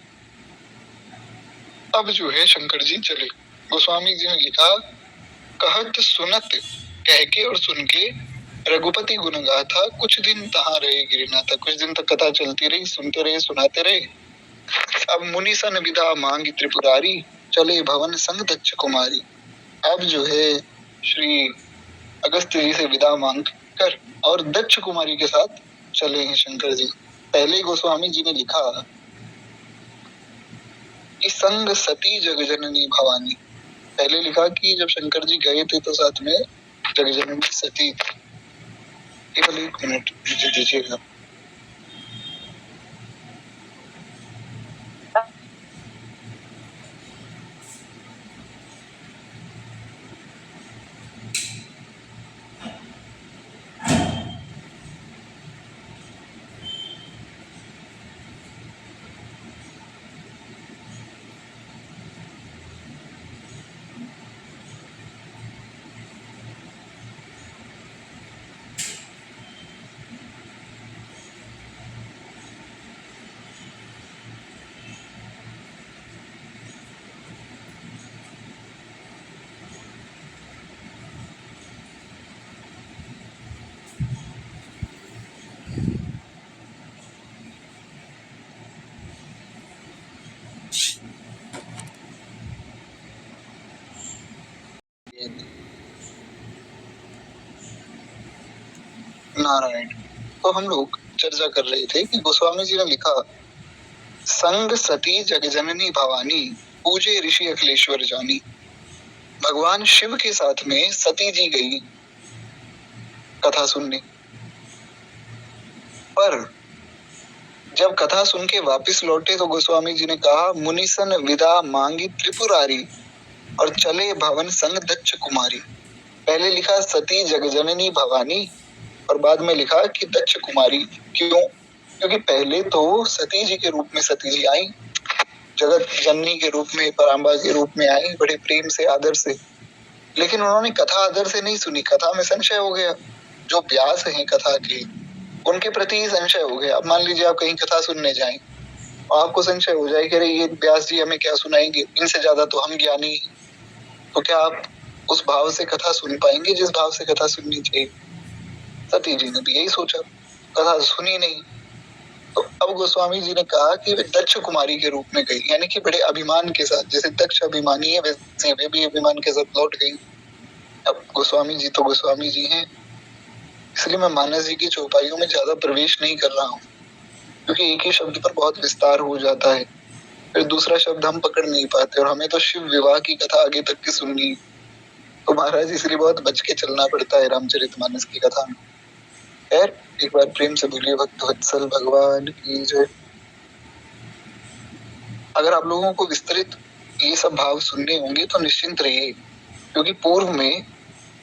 अब जो है शंकर जी चले। गोस्वामी जी ने लिखा कहत सुनत कह के और सुन के रघुपति गुण गाथा कुछ दिन तहाँ रहे गिरिनाथा। कुछ दिन तक कथा चलती रही, सुनते रहे सुनाते रहे। अब मुनि सन विदा मांगी त्रिपुरारी चले भवन संग दक्ष कुमारी। अब जो है श्री अगस्त्य जी से विदा मांग कर और दक्ष कुमारी के साथ चले हैं शंकर जी। पहले गोस्वामी जी ने लिखा कि संग सती जगजननी भवानी। पहले लिखा कि जब शंकर जी गए थे तो साथ में जगजननी सती थी। केवल एक मिनट मुझे दीजिएगा। नारायण। तो हम लोग चर्चा कर रहे थे कि गोस्वामी जी ने लिखा संग सती जगजननी भवानी पूजे ऋषि अखिलेश्वर जानी। भगवान शिव के साथ में सती जी गई कथा सुनने, पर जब कथा सुन के वापिस लौटे तो गोस्वामी जी ने कहा मुनिसन विदा मांगी त्रिपुरारी और चले भवन संग दक्ष कुमारी। पहले लिखा सती जगजननी भवानी और बाद में लिखा कि दक्ष कुमारी। क्यों? क्योंकि पहले तो सती जी के रूप में सती जी आई जगत जननी के रूप में, पराम्बा के रूप में आई, बड़े प्रेम से, आदर से। लेकिन उन्होंने कथा आदर से नहीं सुनी, कथा में संशय हो गया। जो व्यास हैं कथा के, उनके प्रति ही संशय हो गया। अब मान लीजिए आप कहीं कथा सुनने जाएं और आपको संशय हो जाए कि अरे ये व्यास जी हमें क्या सुनाएंगे, इनसे ज्यादा तो हम ज्ञानी हैं। तो क्या आप उस भाव से कथा सुन पाएंगे जिस भाव से कथा सुननी चाहिए? सती जी ने भी यही सोचा, कथा सुनी नहीं। तो अब गोस्वामी जी ने कहा कि वे दक्ष कुमारी के रूप में गई, यानी कि बड़े अभिमान के साथ, जैसे दक्ष अभिमानी है वैसे वे भी अभिमान के साथ लौट गई। अब गोस्वामी जी तो गोस्वामी जी हैं, इसलिए मैं मानस जी की चौपाइयों में ज्यादा प्रवेश नहीं कर रहा हूँ, क्योंकि एक ही शब्द पर बहुत विस्तार हो जाता है, फिर दूसरा शब्द हम पकड़ नहीं पाते, और हमें तो शिव विवाह की कथा आगे तक की सुननी। तो महाराज इसलिए बहुत बच के चलना पड़ता है रामचरितमानस की कथा में। खैर, एक बार प्रेम से बोलिए भक्त वत्सल भगवान की जय। अगर आप लोगों को विस्तृत ये सब भाव सुनने होंगे तो निश्चिंत रहिए, क्योंकि पूर्व में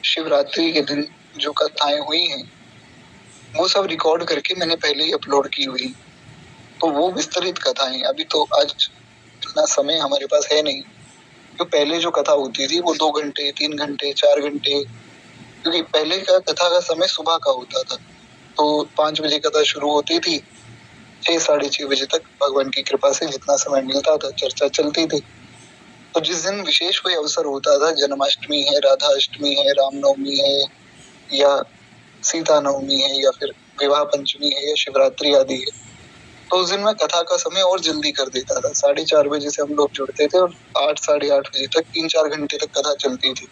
शिवरात्रि के दिन जो कथाएं हुई हैं वो सब रिकॉर्ड करके मैंने पहले ही अपलोड की हुई। तो वो विस्तृत कथाएं, अभी तो आज इतना समय हमारे पास है नहीं। तो पहले जो कथा होती थी वो 2 घंटे, 3 घंटे, 4 घंटे, क्योंकि पहले का कथा का समय सुबह का होता था। तो 5 बजे कथा शुरू होती थी, 6 साढ़े 6 बजे तक भगवान की कृपा से जितना समय मिलता था चर्चा चलती थी। तो जिस दिन विशेष कोई अवसर होता था, जन्माष्टमी है, राधा अष्टमी है, रामनवमी है, या सीता नवमी है, या फिर विवाह पंचमी है, या शिवरात्रि आदि है, तो उस दिन मैं कथा का समय और जल्दी कर देता था। 4:30 बजे से हम लोग जुड़ते थे और 8 साढ़े 8 बजे तक 3-4 घंटे तक कथा चलती थी।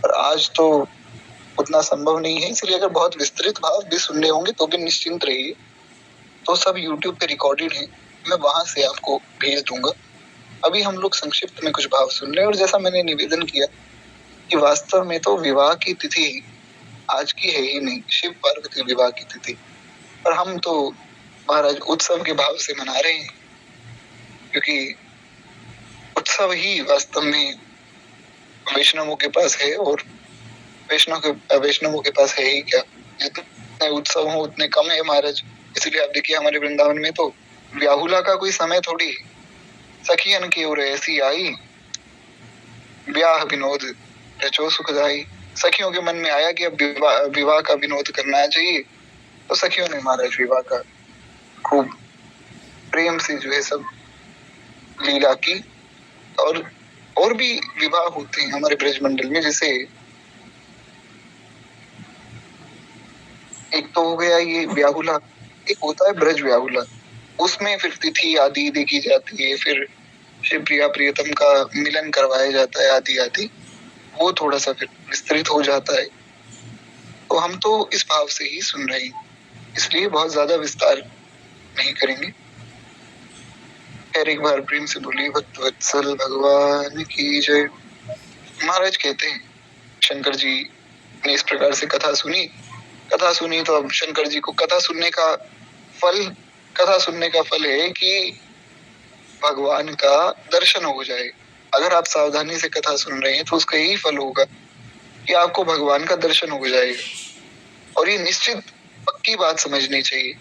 और आज तो उतना संभव नहीं है, इसलिए अगर बहुत विस्तृत भाव भी सुनने होंगे तो भी निश्चिंत रहिए। तो सब YouTube पे रिकॉर्डेड है, मैं वहां से आपको भेज दूंगा। अभी हम लोग संक्षिप्त में कुछ भाव सुन रहे हैं, और जैसा मैंने निवेदन किया कि वास्तव में तो विवाह की तिथि आज की है ही नहीं, शिव पार्वती विवाह की तिथि, और हम तो महाराज उत्सव के भाव से मना रहे हैं, क्योंकि उत्सव ही वास्तव में वैष्णवों के पास है, और वैष्णवों के पास है ही क्या, जितने उत्सव हो उतने कम है महाराज। इसलिए आप देखिए हमारे वृंदावन में तो व्याहुला का कोई समय थोड़ी, सखियन की ओर ऐसी आई, ब्याह विनोद रचो सुखदाई। सखियों के मन में आया कि अब विवाह का विनोद करना चाहिए, तो सखियों ने महाराज विवाह का खूब प्रेम से जो है सब लीला की। और भी विवाह होते हैं हमारे ब्रज मंडल में, जैसे एक तो हो गया ये व्याहुला, एक होता है ब्रज व्याहुला, उसमें फिर तिथि आदि देखी जाती है, फिर शिव प्रिया प्रियतम का मिलन करवाया जाता है आदि आदि, वो थोड़ा सा फिर विस्तृत हो जाता है। तो हम तो इस भाव से ही सुन रहे हैं, इसलिए बहुत ज्यादा विस्तार नहीं करेंगे। खैर, एक बार प्रेम से बोलिए भक्त वत्सल भगवान की जय। महाराज कहते हैं शंकर जी ने इस प्रकार से कथा सुनी तो अब शंकर जी को कथा सुनने का फल है कि भगवान का दर्शन हो जाए। अगर आप सावधानी से कथा सुन रहे हैं तो उसका यही फल होगा कि आपको भगवान का दर्शन हो जाएगा। और ये निश्चित पक्की बात समझनी चाहिए,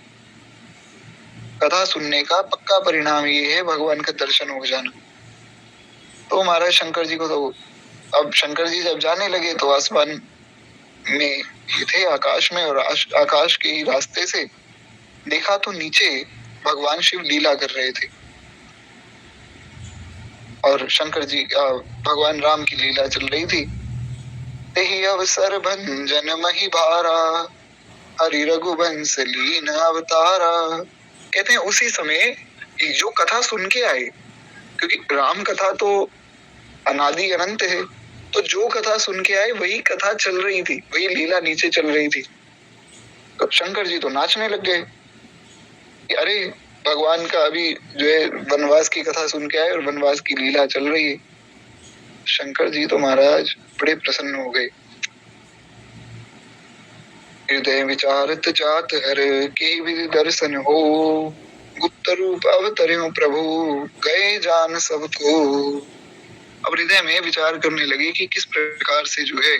कथा सुनने का पक्का परिणाम ये है भगवान का दर्शन हो जाना। तो महाराज शंकर जी को तो अब शंकर जी जब जाने लगे तो आसमान में थे, आकाश में, और आकाश के ही रास्ते से देखा तो नीचे भगवान शिव लीला कर रहे थे, और शंकर जी भगवान राम की लीला चल रही थी। तेहि अवसर भंजन मही भारा, हरि रघुवंश लीन अवतारा। कहते हैं उसी समय जो कथा सुन के आए, क्योंकि राम कथा तो अनादि अनंत है, तो जो कथा सुन के आए वही कथा चल रही थी, वही लीला नीचे चल रही थी। तो शंकर जी तो नाचने लग गए कि अरे भगवान का अभी जो है वनवास की कथा सुन के आए और वनवास की लीला चल रही है। शंकर जी तो महाराज बड़े प्रसन्न हो गए। हृदय विचारत जात हर के विधि दर्शन हो, गुप्त रूप अवतर्यो प्रभु गए जान सबको। अब हृदय में विचार करने लगे कि किस प्रकार से जो है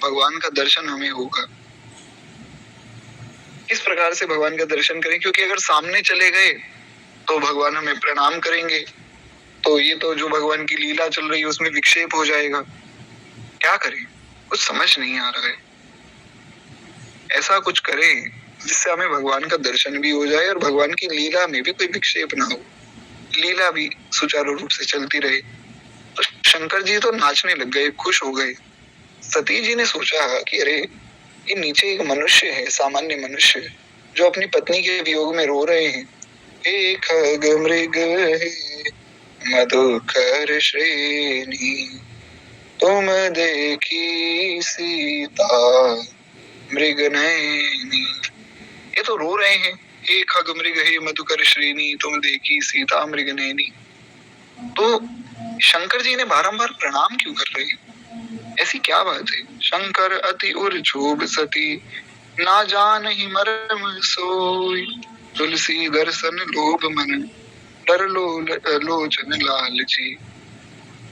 भगवान का दर्शन हमें होगा, किस प्रकार से भगवान का दर्शन करें, क्योंकि अगर सामने चले गए तो भगवान हमें प्रणाम करेंगे, तो ये तो जो भगवान की लीला चल रही है उसमें विक्षेप हो जाएगा, क्या करें, कुछ समझ नहीं आ रहा है। ऐसा कुछ करें जिससे हमें भगवान का दर्शन भी हो जाए और भगवान की लीला में भी कोई विक्षेप ना हो, लीला भी सुचारू रूप से चलती रहे। तो शंकर जी तो नाचने लग गए, खुश हो गए। सती जी ने सोचा कि अरे ये नीचे एक मनुष्य है, सामान्य मनुष्य, जो अपनी पत्नी के वियोग में रो रहे हैं। हे खग मृग हे मधुकर श्रेणी, तुम देखी सीता मृग नयनी। ये तो रो रहे हैं, हे खग मृग हे मधुकर श्रेणी, तुम देखी सीता मृग नयनी। तो शंकर जी ने बारंबार प्रणाम क्यों कर रहे हैं? ऐसी क्या बात है? शंकर अति उर क्षोभ सती, ना जान ही मर्म सोई, तुलसी दर्शन लोभ मन, डर लोचन लालची।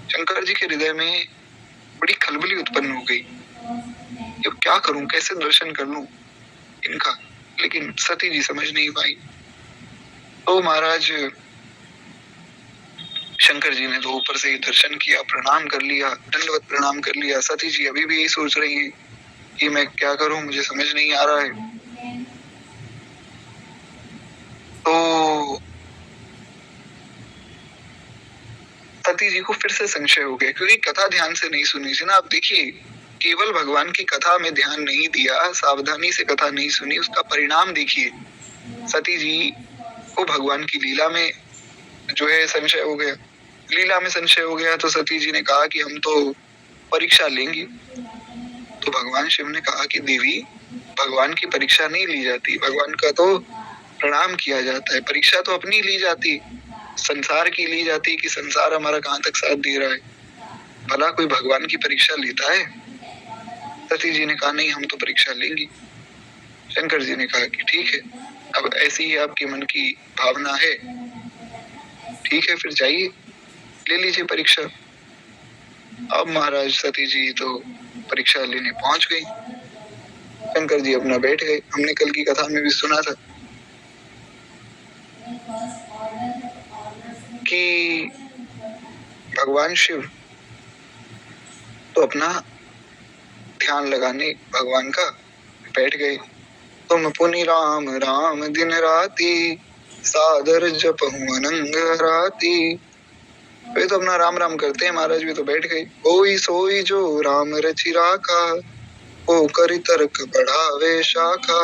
शंकर जी के हृदय में बड़ी खलबली उत्पन्न हो गई। अब क्या करूं, कैसे दर्शन कर लूं इनका? लेकिन सती जी समझ नहीं पाई। तो महाराज शंकर जी ने तो ऊपर से ही दर्शन किया, प्रणाम कर लिया, दंडवत प्रणाम कर लिया। सती जी अभी भी यही सोच रही है कि मैं क्या करूं, मुझे समझ नहीं आ रहा है। तो सती जी को फिर से संशय हो गया, क्योंकि कथा ध्यान से नहीं सुनी थी ना। आप देखिए, केवल भगवान की कथा में ध्यान नहीं दिया, सावधानी से कथा नहीं सुनी, उसका परिणाम देखिए। सती जी को भगवान की लीला में जो है संशय हो गया। लीला में संशय हो गया तो सती जी ने कहा कि हम तो परीक्षा लेंगे। तो भगवान शिव ने कहा कि देवी, भगवान की परीक्षा नहीं ली जाती, भगवान का तो प्रणाम किया जाता है। परीक्षा तो अपनी ली जाती, संसार की ली जाती कि संसार हमारा कहाँ तक साथ दे रहा है। भला कोई भगवान की परीक्षा लेता है? सती जी ने कहा नहीं, हम तो परीक्षा लेंगे। शंकर जी ने कहा कि ठीक है, अब ऐसी ही आपके मन की भावना है, ठीक है, फिर जाइए, ले लीजिए परीक्षा। अब महाराज सती जी तो परीक्षा लेने पहुंच गई। शंकर जी अपना बैठ गए। हमने कल की कथा में भी सुना था कि भगवान शिव तो अपना ध्यान लगाने भगवान का बैठ गए। तुम पुनि राम राम दिन राती, सादर जपहु अनंग राती। वे तो अपना राम राम करते हैं, महाराज भी तो बैठ गए। कोई सोई जो राम रचि राखा, ओ करि तर्क बढ़ावे शाखा।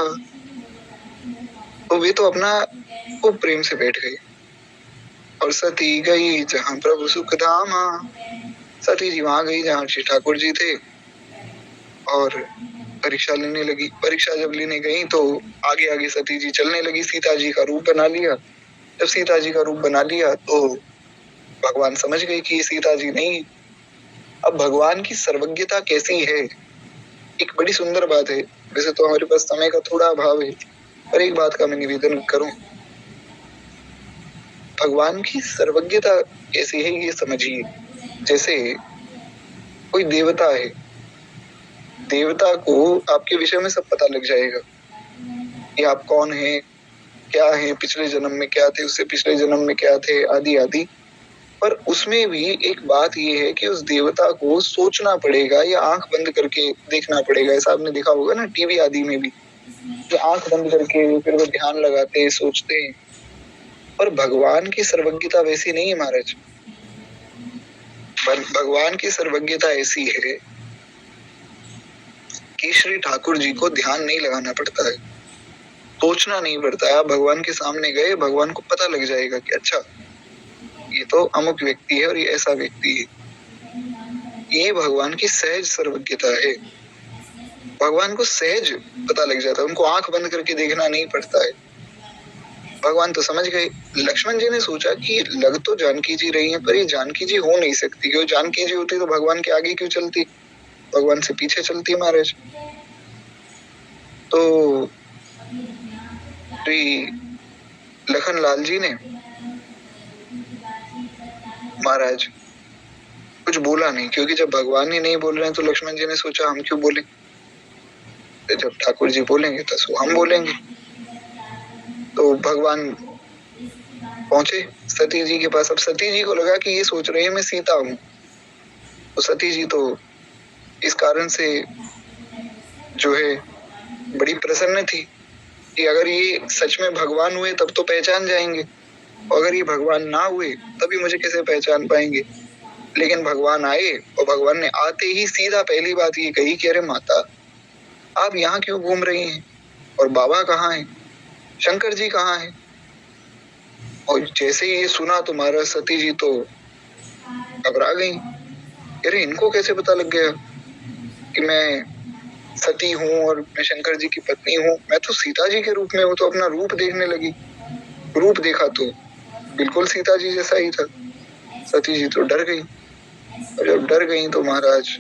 तो वे तो अपना खूब प्रेम से बैठ गए। और सती गई जहाँ प्रभु सुख धामा, सती जी वहां गई जहाँ श्री ठाकुर जी थे और परीक्षा लेने लगी। परीक्षा जब लेने गई तो आगे आगे सती जी चलने लगी, सीता जी का रूप बना लिया। जब सीता जी का रूप बना लिया तो भगवान समझ गए कि ये सीता जी नहीं। अब भगवान की सर्वज्ञता कैसी है, एक बड़ी सुंदर बात है। वैसे तो हमारे पास समय का थोड़ा अभाव है, पर एक बात का मैं निवेदन करूं, भगवान की सर्वज्ञता कैसी है ये समझिए। जैसे कोई देवता है, देवता को आपके विषय में सब पता लग जाएगा कि आप कौन हैं, क्या हैं, पिछले जन्म में क्या थे, उससे पिछले जन्म में क्या थे, आदि आदि। पर उसमें भी एक बात ये है कि उस देवता को सोचना पड़ेगा या आंख बंद करके देखना पड़ेगा। ऐसा आपने देखा होगा ना टीवी आदि में भी, कि आंख बंद करके फिर वो ध्यान लगाते हैं, सोचते हैं। पर भगवान की सर्वज्ञता वैसी नहीं है महाराज। भगवान की सर्वज्ञता ऐसी है कि श्री ठाकुर जी को ध्यान नहीं लगाना पड़ता है, सोचना नहीं पड़ता है। आप भगवान के सामने गए, भगवान को पता लग जाएगा कि अच्छा ये तो अमुक व्यक्ति है और ये ऐसा व्यक्ति है। ये भगवान की सहज सर्वज्ञता है। भगवान को सहज पता लग जाता है, उनको आंख बंद करके देखना नहीं पड़ता है। भगवान तो समझ गए। लक्ष्मण जी ने सोचा कि लग तो जानकी जी रही हैं, पर ये जानकी जी हो नहीं सकती, क्यों जानकी जी होती तो भगवान के आगे क्यों चलती, भगवान से पीछे चलती महाराज। तो श्री लखनलाल जी ने महाराज कुछ बोला नहीं, क्योंकि जब भगवान ही नहीं बोल रहे हैं तो लक्ष्मण जी ने सोचा हम क्यों बोले, तो जब ठाकुर जी बोलेंगे तो हम बोलेंगे। तो भगवान पहुंचे सती जी के पास। अब सती जी को लगा कि ये सोच रहे हैं मैं सीता हूँ, तो सती जी तो इस कारण से जो है बड़ी प्रसन्न थी कि अगर ये सच में भगवान हुए तब तो पहचान जाएंगे, और अगर ये भगवान ना हुए तभी मुझे कैसे पहचान पाएंगे। लेकिन भगवान आए और भगवान ने आते ही सीधा पहली बात ये कही कि अरे माता, आप यहाँ क्यों घूम रही हैं, और बाबा कहाँ हैं, शंकर जी कहाँ हैं। और जैसे ही ये सुना तो महाराज सती जी तो घबरा गई। अरे इनको कैसे पता लग गया कि मैं सती हूँ और मैं शंकर जी की पत्नी हूँ, मैं तो सीता जी के रूप में हूँ। तो अपना रूप देखने लगी, रूप देखा तो बिल्कुल सीता जी जैसा ही था। सती जी तो डर गई, और जब डर गई तो महाराज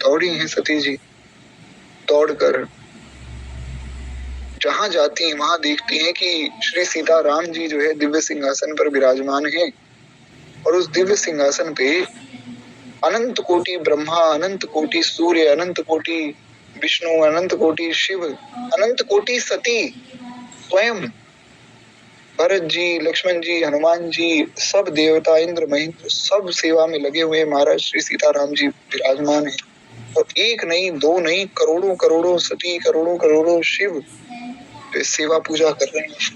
दौड़ी हैं सती जी, दौड़कर जहां जाती हैं वहां देखती हैं कि श्री सीताराम जी जो है दिव्य सिंहासन पर विराजमान हैं, और उस दिव्य सिंहासन पे अनंत कोटि ब्रह्मा, अनंत कोटि सूर्य, अनंत कोटि विष्णु, अनंत कोटि शिव, अनंत कोटि सती स्वयं, भरत जी, लक्ष्मण जी, हनुमान जी, सब देवता, इंद्र महेंद्र सब सेवा में लगे हुए महाराज श्री सीताराम जी विराजमान है। और एक नहीं दो नहीं करोड़ों करोड़ों सती, करोड़ों करोड़ों शिव सेवा पूजा कर रहे हैं।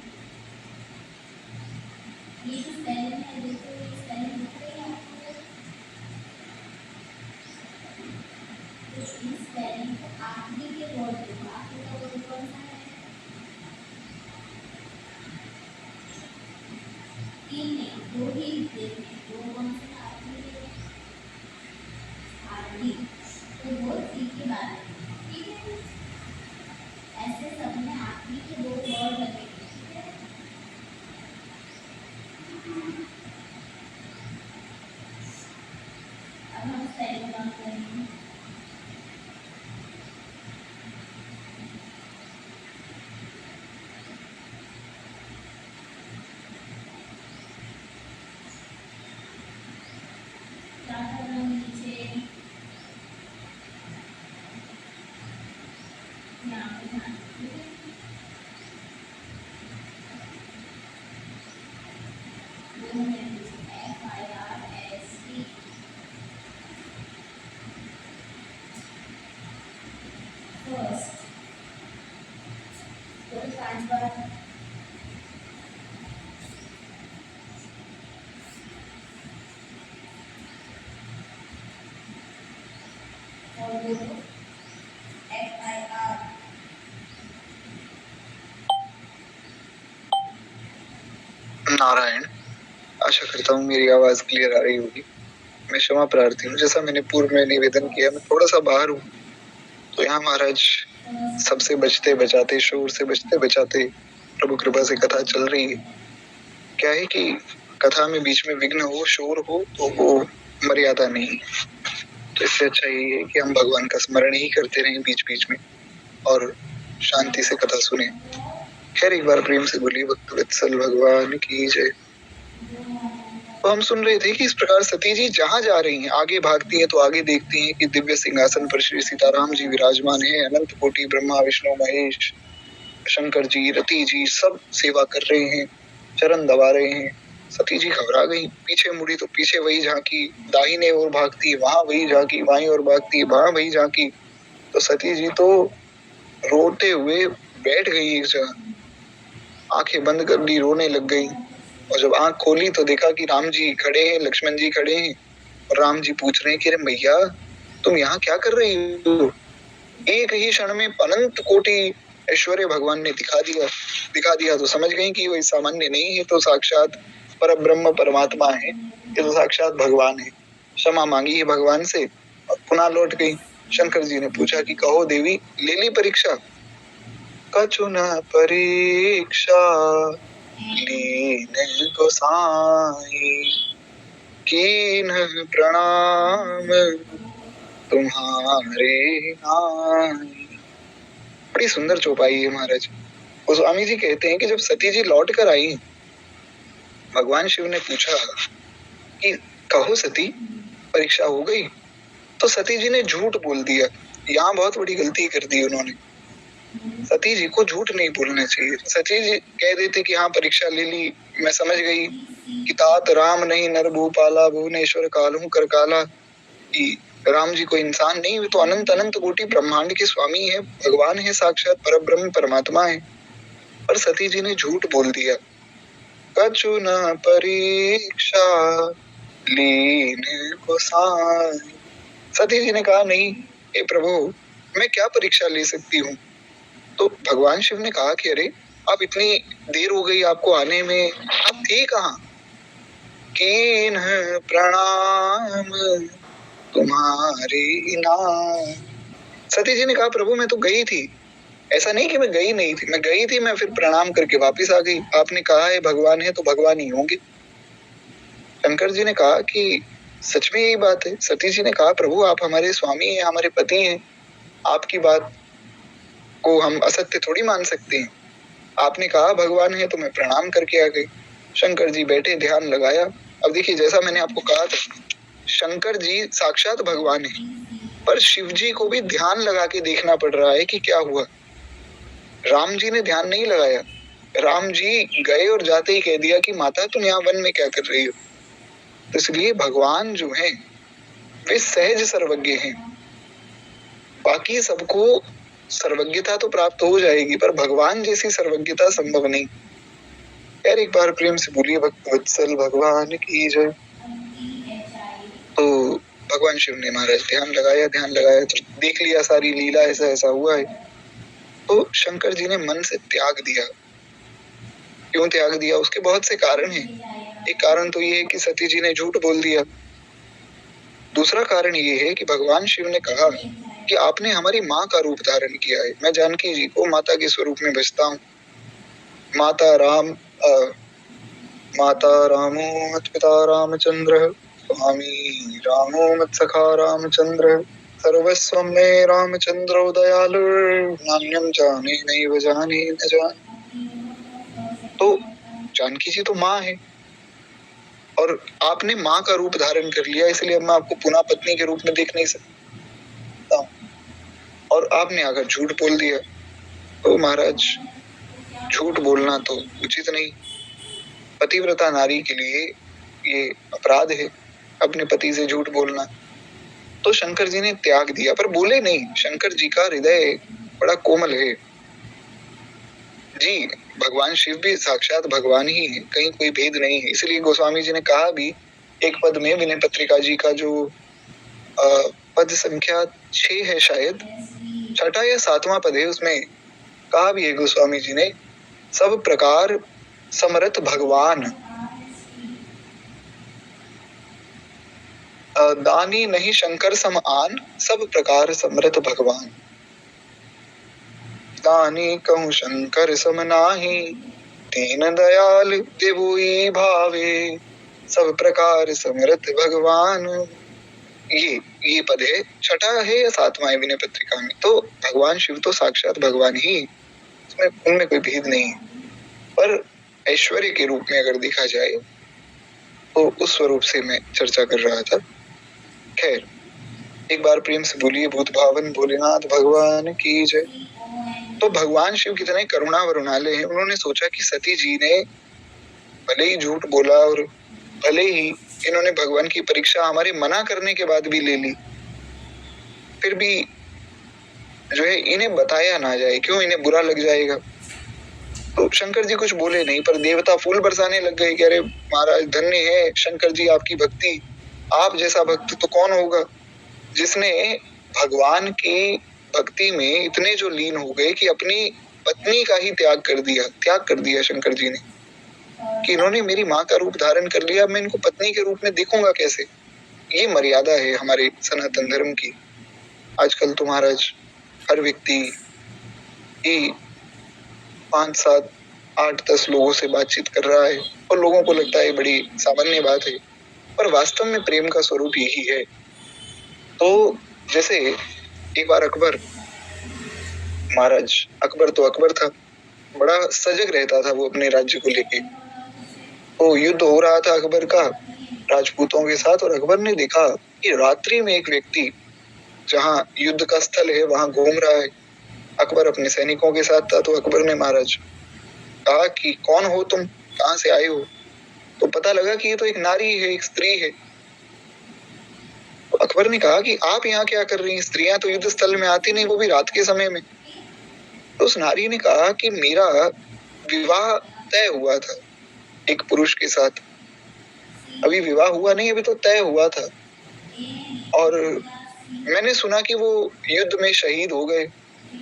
नारायण, आशा करता हूँ मेरी आवाज क्लियर आ रही होगी। मैं क्षमा प्रार्थी हूँ, जैसा मैंने पूर्व में निवेदन किया, मैं थोड़ा सा बाहर हूँ, तो यहाँ महाराज सबसे बचते बचाते, शोर से बचते बचाते प्रभु कृपा से कथा चल रही है। क्या है कि कथा में बीच में विघ्न हो, शोर हो, तो वो मर्यादा नहीं है। तो इससे अच्छा यही है कि हम भगवान का स्मरण ही करते रहें बीच बीच में और शांति से कथा सुने। खैर एक बार प्रेम से बोलिए भक्त वत्सल भगवान की जय। तो हम सुन रहे थे कि इस प्रकार सती जी जहां जा रही हैं, आगे भागती हैं तो आगे देखती हैं कि दिव्य सिंहासन पर श्री सीताराम जी विराजमान हैं, अनंत कोटि ब्रह्मा विष्णु महेश शंकर जी, रति जी सब सेवा कर रहे हैं, चरण दबा रहे हैं। सती जी घबरा गई, पीछे मुड़ी तो पीछे वही झांकी, दाहिने ओर भागती वहां वही झांकी, बाईं ओर भागती वहां वही झांकी। तो सती जी तो रोते हुए बैठ गई एक जगह, आंखें बंद कर ली, रोने लग गई। और जब आंख खोली तो देखा कि राम जी खड़े हैं, लक्ष्मण जी खड़े हैं, और राम जी पूछ रहे हैं कि अरे मैया तुम यहाँ क्या कर रही हो। एक ही क्षण में अनंत कोटि ऐश्वर्य भगवान ने दिखा दिया तो समझ गई कि वही सामान्य नहीं है, तो साक्षात पर ब्रह्म परमात्मा है, ये तो साक्षात भगवान है। क्षमा मांगी है भगवान से और पुनः लौट गई। शंकर जी ने पूछा कि कहो देवी, ले ली परीक्षा। कछु न परीक्षा लीन गोसाई, कीन प्रणाम तुम्हारे नाई। बड़ी सुंदर चौपाई है महाराज। गोस्वामी जी कहते हैं कि जब सती जी लौट कर आई, भगवान शिव ने पूछा कि कहो सती परीक्षा हो गई, तो सती जी ने झूठ बोल दिया। यहाँ बहुत बड़ी गलती कर दी उन्होंने। सती जी को झूठ नहीं बोलना चाहिए। सती जी कह देते कि हाँ परीक्षा ले ली, मैं समझ गई कि तात राम नहीं नर भूपाला भुवनेश्वर कालहू कर काला, कि राम जी कोई इंसान नहीं, वे तो अनंत अनंत कोटि ब्रह्मांड के स्वामी है, भगवान है, साक्षात परब्रह्म परमात्मा है। पर सती जी ने झूठ बोल दिया। कछु न परीक्षा लीन गोसाई। सती जी ने कहा नहीं हे प्रभु, मैं क्या परीक्षा ले सकती हूँ। तो भगवान शिव ने कहा कि अरे आप इतनी देर हो गई आपको आने में, आप थे कहाँ। कीन प्रणाम तुम्हारी नाम। सती जी ने कहा प्रभु मैं तो गई थी, ऐसा नहीं कि मैं गई नहीं थी, मैं गई थी, मैं फिर प्रणाम करके वापस आ गई। आपने कहा है भगवान है तो भगवान ही होंगे। शंकर जी ने कहा कि सच में यही बात है। सती जी ने कहा प्रभु आप हमारे स्वामी हैं, हमारे पति हैं, आपकी बात को हम असत्य थोड़ी मान सकते हैं। आपने कहा भगवान है तो मैं प्रणाम करके आ गई। शंकर जी बैठे, ध्यान लगाया। अब देखिए जैसा मैंने आपको कहा था, शंकर जी साक्षात भगवान है, पर शिव जी को भी ध्यान लगा के देखना पड़ रहा है कि क्या हुआ। राम जी ने ध्यान नहीं लगाया। राम जी गए और जाते ही कह दिया कि माता तुम यहाँ वन में क्या कर रही हो। तो इसलिए भगवान जो हैं वे सहज सर्वज्ञ हैं। बाकी सबको सर्वज्ञता तो प्राप्त हो जाएगी, पर भगवान जैसी सर्वज्ञता संभव नहीं। यार एक बार प्रेम से बोलिए भक्त वत्सल भगवान की जय। तो भगवान शिव ने महाराज ध्यान लगाया तो देख लिया सारी लीला, ऐसा ऐसा हुआ है। तो शंकर जी ने मन से त्याग दिया। क्यों त्याग दिया, उसके बहुत से कारण हैं। एक कारण तो ये है कि सती जी ने झूठ बोल दिया। दूसरा कारण ये है कि भगवान शिव ने कहा कि आपने हमारी माँ का रूप धारण किया है। मैं जानकी जी को माता के स्वरूप में बसता हूँ। माता रामो मत पिता रामचंद्र, स्वामी रामो मत सखा रामचंद्र, सर्वस्वं मे रामचंद्रो दयालु, नान्यं जाने नैव जाने न जाने। तो जानकी जी तो माँ है और आपने माँ का रूप धारण कर लिया, इसलिए मैं आपको पुनः पत्नी के रूप में देख नहीं सकता। और आपने अगर झूठ बोल दिया तो महाराज झूठ बोलना तो उचित नहीं। पतिव्रता नारी के लिए ये अपराध है, अपने पति से झूठ बोलना। तो शंकर जी ने त्याग दिया, पर बोले नहीं। शंकर जी का हृदय बड़ा कोमल है जी। भगवान शिव भी साक्षात भगवान ही है, कहीं कोई भेद नहीं है। इसलिए गोस्वामी जी ने कहा भी एक पद में, विनय पत्रिका जी का जो पद संख्या 6 है, शायद 6वां या 7वां पद है, उसमें कहा भी है गोस्वामी जी ने, सब प्रकार समर्थ भगवान, दानी नहीं शंकर सम आन, सब प्रकार समर्थ भगवान। दानी कहूँ शंकर सम नाही, दीन दयाल देवोई भावे, सब प्रकार समर्थ भगवान। ये पद है, 6वां है या 7वां है विनय पत्रिका में। तो भगवान शिव तो साक्षात भगवान ही, उसमें उनमें कोई भेद नहीं है। पर ऐश्वर्य के रूप में अगर देखा जाए तो उस स्वरूप से मैं चर्चा कर रहा था। खैर एक बार प्रेम से बोलिए भूत भावन भोलेनाथ भगवान की जय। तो भगवान शिव कितने करुणा वरुणालय हैं। उन्होंने सोचा कि सती जी ने भले ही झूठ बोला और भले ही इन्होंने भगवान की परीक्षा हमारे मना करने के बाद भी ले ली, फिर भी जो है इन्हें बताया ना जाए, क्यों, इन्हें बुरा लग जाएगा। तो शंकर जी कुछ बोले नहीं, पर देवता फूल बरसाने लग गए कि अरे महाराज धन्य है शंकर जी आपकी भक्ति, आप जैसा भक्त तो कौन होगा, जिसने भगवान की भक्ति में इतने जो लीन हो गए कि अपनी पत्नी का ही त्याग कर दिया शंकर जी ने, कि इन्होंने मेरी माँ का रूप धारण कर लिया, मैं इनको पत्नी के रूप में देखूंगा कैसे। ये मर्यादा है हमारे सनातन धर्म की। आजकल तो महाराज हर व्यक्ति 5, 7, 8, 10 लोगों से बातचीत कर रहा है और लोगों को लगता है बड़ी सामान्य बात है, पर वास्तव में प्रेम का स्वरूप यही है। तो जैसे एक बार अकबर, महाराज अकबर तो अकबर था, बड़ा सजग रहता था वो अपने राज्य को लेके। तो युद्ध हो रहा था अकबर का राजपूतों के साथ, और अकबर ने देखा कि रात्रि में एक व्यक्ति जहाँ युद्ध का स्थल है वहां घूम रहा है। अकबर अपने सैनिकों के साथ था, तो अकबर ने महाराज कहा कि कौन हो तुम, कहाँ से आए हो? तो पता लगा कि ये तो एक नारी है, एक स्त्री है। तो अकबर ने कहा कि आप यहाँ क्या कर रही हैं? स्त्रियां तो युद्ध स्थल में आती नहीं, वो भी रात के समय में। तो उस नारी ने कहा कि मेरा विवाह तय हुआ था एक पुरुष के साथ, अभी विवाह हुआ नहीं, अभी तो तय हुआ था, और मैंने सुना कि वो युद्ध में शहीद हो गए,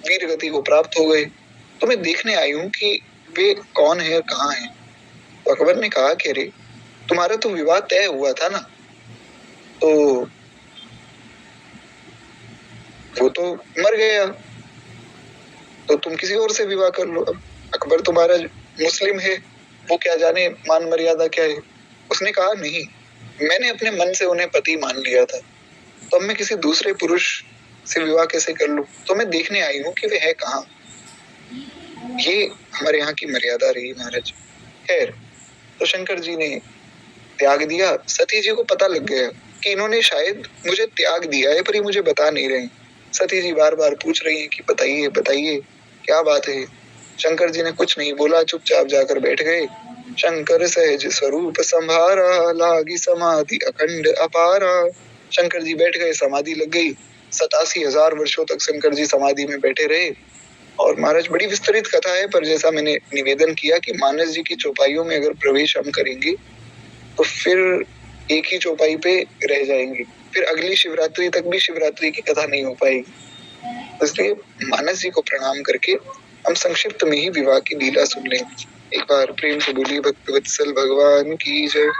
वीर गति को प्राप्त हो गए, तो मैं देखने आई हूँ कि वे कौन है और कहाँ है। तो अकबर ने कहा कि अरे तुम्हारा तो विवाह तय हुआ था ना, तो वो तो मर गया, तो तुम किसी और से विवाह कर लो। अब अकबर तुम्हारा मुस्लिम है, वो क्या जाने मान मर्यादा क्या है। उसने कहा नहीं, मैंने अपने मन से उन्हें पति मान लिया था, तो अब मैं किसी दूसरे पुरुष से विवाह कैसे कर लूं? तो मैं देखने आई हूँ कि वे है कहाँ। ये हमारे यहाँ की मर्यादा रही महाराज। खैर, तो शंकर जी ने त्याग दिया। सती जी को पता लग गया कि इन्होंने शायद मुझे त्याग दिया है, पर ये मुझे बता नहीं रहे। सती जी बार बार पूछ रही हैं कि बताइए बताइए क्या बात है। शंकर जी ने कुछ नहीं बोला, चुपचाप जाकर बैठ गए। शंकर सहज स्वरूप संभारा, लागी समाधि अखंड अपारा। शंकर जी बैठ गए, समाधि लग गई। 87,000 वर्षों तक शंकर जी समाधि में बैठे रहे। और महाराज बड़ी विस्तृत कथा है, पर जैसा मैंने निवेदन किया कि मानस जी की चौपाइयों में अगर प्रवेश हम करेंगे तो फिर एक ही चौपाई पे रह जाएंगे, फिर अगली शिवरात्रि तक भी शिवरात्रि की कथा नहीं हो पाएगी। इसलिए मानस जी को प्रणाम करके हम संक्षिप्त में ही विवाह की लीला सुन लें। एक बार प्रेम से बोलिए भक्तवत्सल भगवान की जय।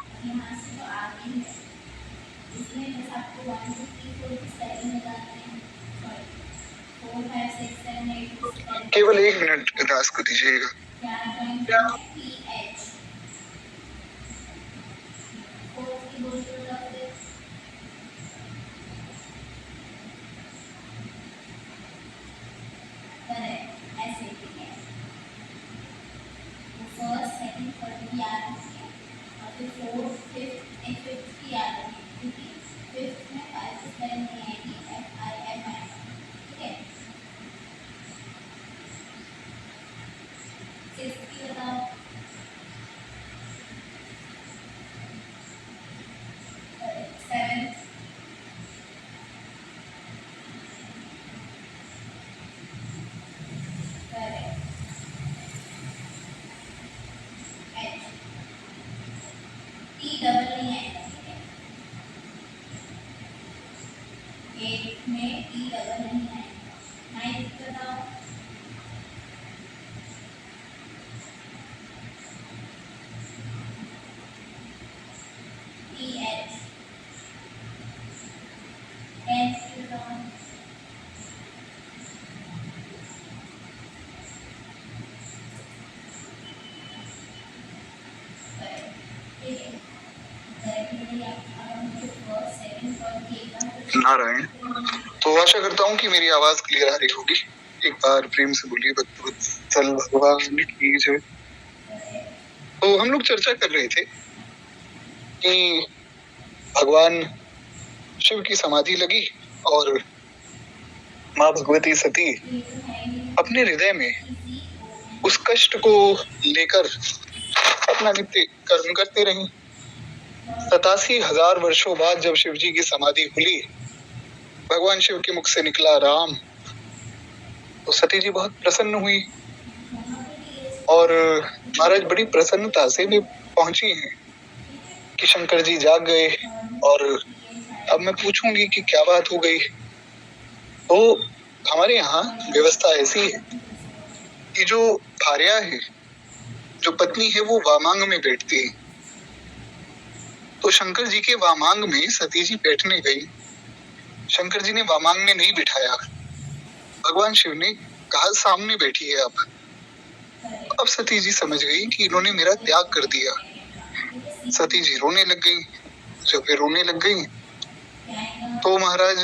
केवल 1 मिनट दास को दीजिएगा। नारायण। तो आशा करता हूँ कि मेरी आवाज क्लियर आ रही होगी। एक बार प्रेम से बोलिए भक्तवत्सल भगवान की जय। तो हम लोग चर्चा कर रहे थे कि भगवान शिव की समाधि लगी और माँ भगवती सती अपने हृदय में उस कष्ट को लेकर अपना नित्य कर्म करते रही। 87,000 वर्षों बाद जब शिव जी की समाधि खुली, भगवान शिव के मुख से निकला राम, तो सती जी बहुत प्रसन्न हुई और महाराज बड़ी प्रसन्नता से भी पहुंची हैं कि शंकर जी जाग गए और अब मैं पूछूंगी कि क्या बात हो गई। तो हमारे यहाँ व्यवस्था ऐसी है कि जो भार्या है, जो पत्नी है, वो वामांग में बैठती है। तो शंकर जी के वामांग में सती जी बैठने गई। शंकर जी ने वामांग में नहीं बिठाया, भगवान शिव ने कहा सामने बैठी है आप। अब सती जी समझ गई कि इन्होंने मेरा त्याग कर दिया। सती जी रोने लग गई। जब वे रोने लग गई तो महाराज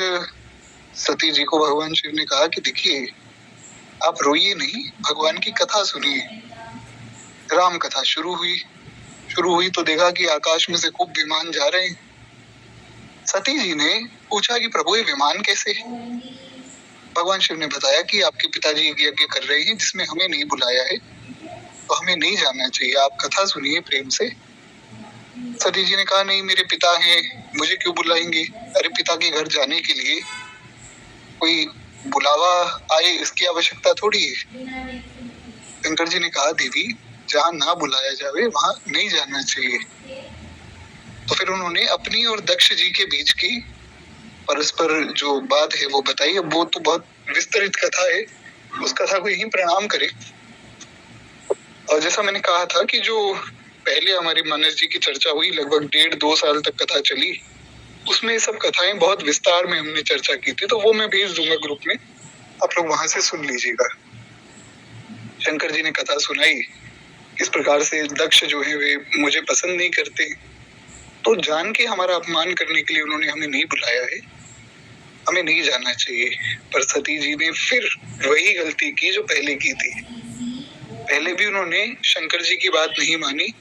सती जी को भगवान शिव ने कहा कि देखिए आप रोइए नहीं, भगवान की कथा सुनिए। राम कथा शुरू हुई तो देखा कि आकाश में से खूब विमान जा रहे हैं। सती जी ने पूछा कि प्रभु ये विमान कैसे? भगवान शिव ने बताया कि आपके पिताजी एक यज्ञ कर रहे हैं जिसमें हमें नहीं बुलाया है, तो हमें नहीं जाना चाहिए, आप कथा सुनिए प्रेम से। सती जी ने कहा, नहीं मेरे पिता हैं, मुझे क्यों बुलाएंगे? अरे पिता के घर जाने के लिए कोई बुलावा आए इसकी आवश्यकता थोड़ी है। शंकर जी ने कहा, देवी जहाँ ना बुलाया जावे वहां नहीं जाना चाहिए। तो फिर उन्होंने अपनी और दक्ष जी के बीच की परस्पर जो बात है वो बताई। अब वो तो बहुत विस्तृत कथा है, उस कथा को यहीं प्रणाम करें। और जैसा मैंने कहा था कि जो पहले हमारी मानस जी की चर्चा हुई, लगभग 1.5-2 साल तक कथा चली, उसमें सब कथाएं बहुत विस्तार में हमने चर्चा की थी, तो वो मैं भेज दूंगा ग्रुप में, आप लोग वहां से सुन लीजिएगा। शंकर जी ने कथा सुनाई किस प्रकार से दक्ष जो है वे मुझे पसंद नहीं करते, तो जान के हमारा अपमान करने के लिए उन्होंने हमें नहीं बुलाया है, हमें नहीं जाना चाहिए। पर सती जी ने फिर वही गलती की जो पहले की थी। पहले भी उन्होंने शंकर जी की बात नहीं मानी,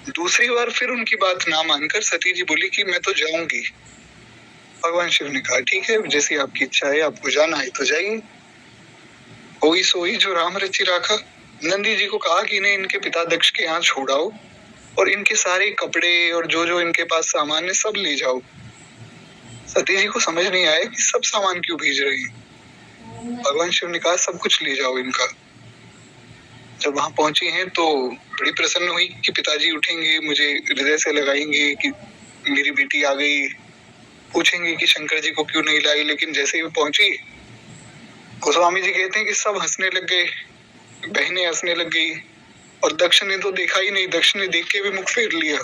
दूसरी बार फिर उनकी बात ना मानकर सती जी बोली कि मैं तो जाऊंगी। भगवान शिव ने कहा, ठीक है, जैसी आपकी इच्छा है, आपको जाना है तो जाइए। होई सोई जो राम रचि राखा। नंदी जी को कहा कि इन्हें इनके पिता दक्ष के यहाँ छोड़ाओ और इनके सारे कपड़े और जो जो इनके पास सामान है सब ले जाओ। सती जी को समझ नहीं आया कि सब सामान क्यों भेज रहे हैं। भगवान शिव ने कहा, सब कुछ ले जाओ इनका। जब वहां पहुंची हैं तो बड़ी प्रसन्न हुई कि पिताजी उठेंगे, मुझे हृदय से लगाएंगे कि मेरी बेटी आ गई, पूछेंगे कि शंकर जी को क्यों नहीं लाई। लेकिन जैसे ही पहुंची, गोस्वामी जी कहते हैं कि सब हंसने लग गए, बहनें हंसने लग गई, और दक्ष ने तो देखा ही नहीं, दक्ष ने देख के भी मुख फेर लिया।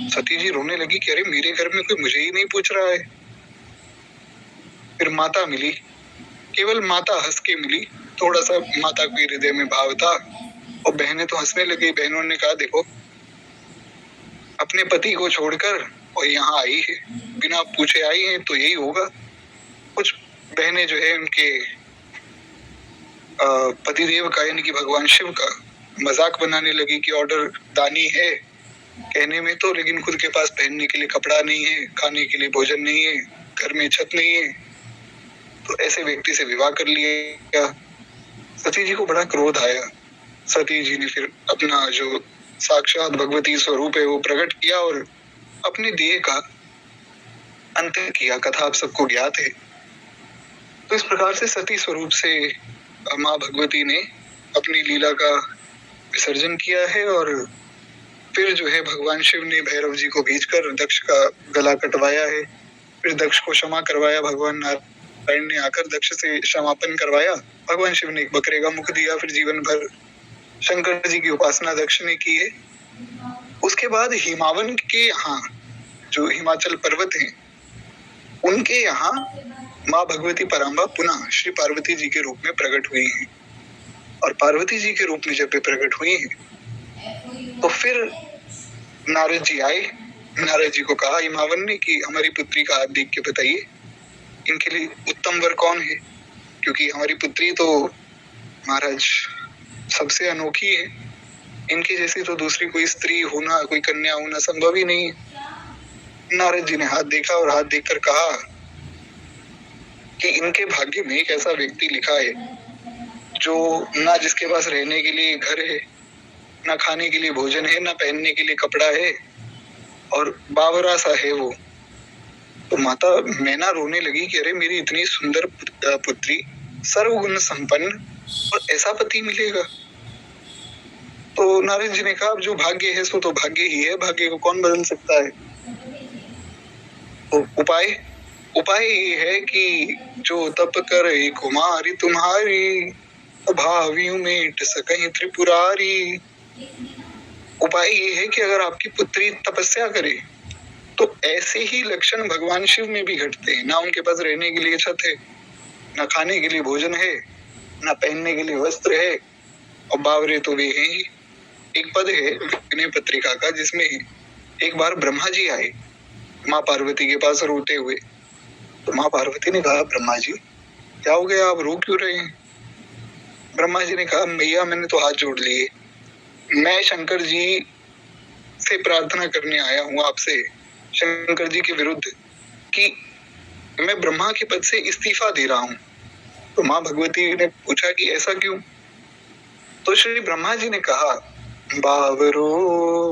सती जी रोने लगी कि अरे मेरे घर में कोई मुझे ही नहीं पूछ रहा है। फिर माता मिली, केवल माता हंस के मिली, थोड़ा सा माता के हृदय में भाव था, और बहनें तो हंसने लगी। बहनों ने कहा, देखो अपने पति को छोड़कर और यहाँ आई है, बिना पूछे आई है, तो यही होगा। कुछ बहनें जो है उनके पतिदेव का यानी कि भगवान शिव का मजाक बनाने लगी कि ऑर्डर दानी है कहने में तो, लेकिन खुद के पास पहनने के लिए कपड़ा नहीं है, खाने के लिए भोजन नहीं है, घर में छत नहीं है, तो ऐसे व्यक्ति से विवाह कर लिया। सती जी को बड़ा क्रोध आया। सती जी ने फिर अपना जो साक्षात भगवती स्वरूप है वो प्रकट किया और अपने देह का अंत किया। कथा आप सबको ज्ञात है। तो इस प्रकार से सती स्वरूप से माँ भगवती ने अपनी लीला का विसर्जन किया है। और फिर जो है भगवान शिव ने भैरव जी को भेजकर दक्ष का गला कटवाया है। फिर दक्ष को क्षमा करवाया, भगवान नारायण ने आकर दक्ष से क्षमापन करवाया। भगवान शिव ने एक बकरे का मुख दिया। फिर जीवन भर शंकर जी की उपासना दक्ष ने की है। उसके बाद हिमावन के यहाँ जो हिमाचल पर्वत हैं, उनके यहाँ माँ भगवती पराम्बा पुनः श्री पार्वती जी के रूप में प्रकट हुई हैं। और पार्वती जी के रूप में जब वे प्रकट हुई हैं तो फिर नारद जी आए। नारद जी को कहा हिमावन ने कि हमारी पुत्री का हाथ देख के बताइए, इनके लिए उत्तम वर कौन है, क्योंकि हमारी पुत्री तो महाराज सबसे अनोखी है, इनकी जैसी तो दूसरी कोई स्त्री होना, कोई कन्या होना संभव ही नहीं है। नारद जी ने हाथ देखा और हाथ देखकर कहा कि इनके भाग्य में एक ऐसा व्यक्ति लिखा है जो ना जिसके पास रहने के लिए घर है, ना खाने के लिए भोजन है, ना पहनने के लिए कपड़ा है, और बावरा सा है वो। तो माता मैना रोने लगी कि अरे मेरी इतनी सुंदर पुत्री, सर्वगुण संपन्न, और ऐसा पति मिलेगा। तो नारद जी ने कहा, अब जो भाग्य है सो तो भाग्य ही है, भाग्य को कौन बदल सकता है। तो उपाय ये है कि जो तप करे कुमारी तुम्हारी, भावी मेट सकहीं त्रिपुरारी। उपाय ये है कि अगर आपकी पुत्री तपस्या करे तो ऐसे ही लक्षण भगवान शिव में भी घटते हैं। ना उनके पास रहने के लिए छत है, ना खाने के लिए भोजन है, ना पहनने के लिए वस्त्र है, और बावरे तो वे हैं ही। एक पद है विनय पत्रिका का जिसमें एक बार ब्रह्मा जी आए माँ पार्वती के पास रोते हुए। तो माँ पार्वती ने कहा, ब्रह्मा जी क्या हो गया, आप रो क्यों रहे हैं? ब्रह्मा जी ने कहा, मैया मैंने तो हाथ जोड़ लिए, मैं शंकर जी से प्रार्थना करने आया हूँ आपसे, शंकर जी के विरुद्ध, कि मैं ब्रह्मा के पद से इस्तीफा दे रहा हूँ। तो माँ भगवती ने पूछा कि ऐसा क्यों? तो श्री ब्रह्मा जी ने कहा, बावरो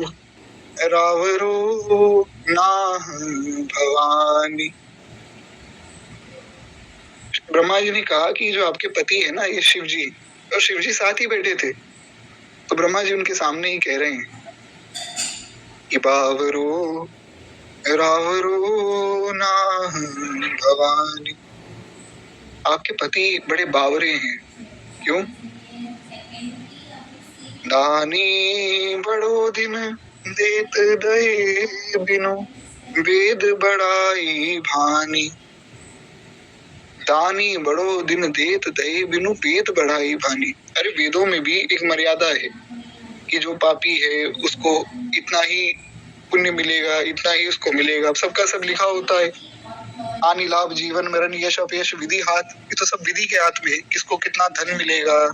रावरो नाह भवानी। ब्रह्मा जी ने कहा कि जो आपके पति है ना, ये शिव जी, और शिव जी साथ ही बैठे थे। तो ब्रह्मा जी उनके सामने ही कह रहे हैं कि बावरो रावरो नाह भवानी। आपके पति बड़े बावरे हैं। क्यों? दानी बड़ो दिन देत दये बिनु वेद बड़ाई भानी। दानी बड़ो दिन देत दये बिनु वेद बढ़ाई भानी। अरे वेदों में भी एक मर्यादा है कि जो पापी है उसको इतना ही पुण्य मिलेगा, इतना ही उसको मिलेगा। सबका सब लिखा होता है। हानि लाभ जीवन मरण यश अपयश विधि हाथ, ये तो सब विधि के हाथ में है। किसको कितना धन मिलेगा,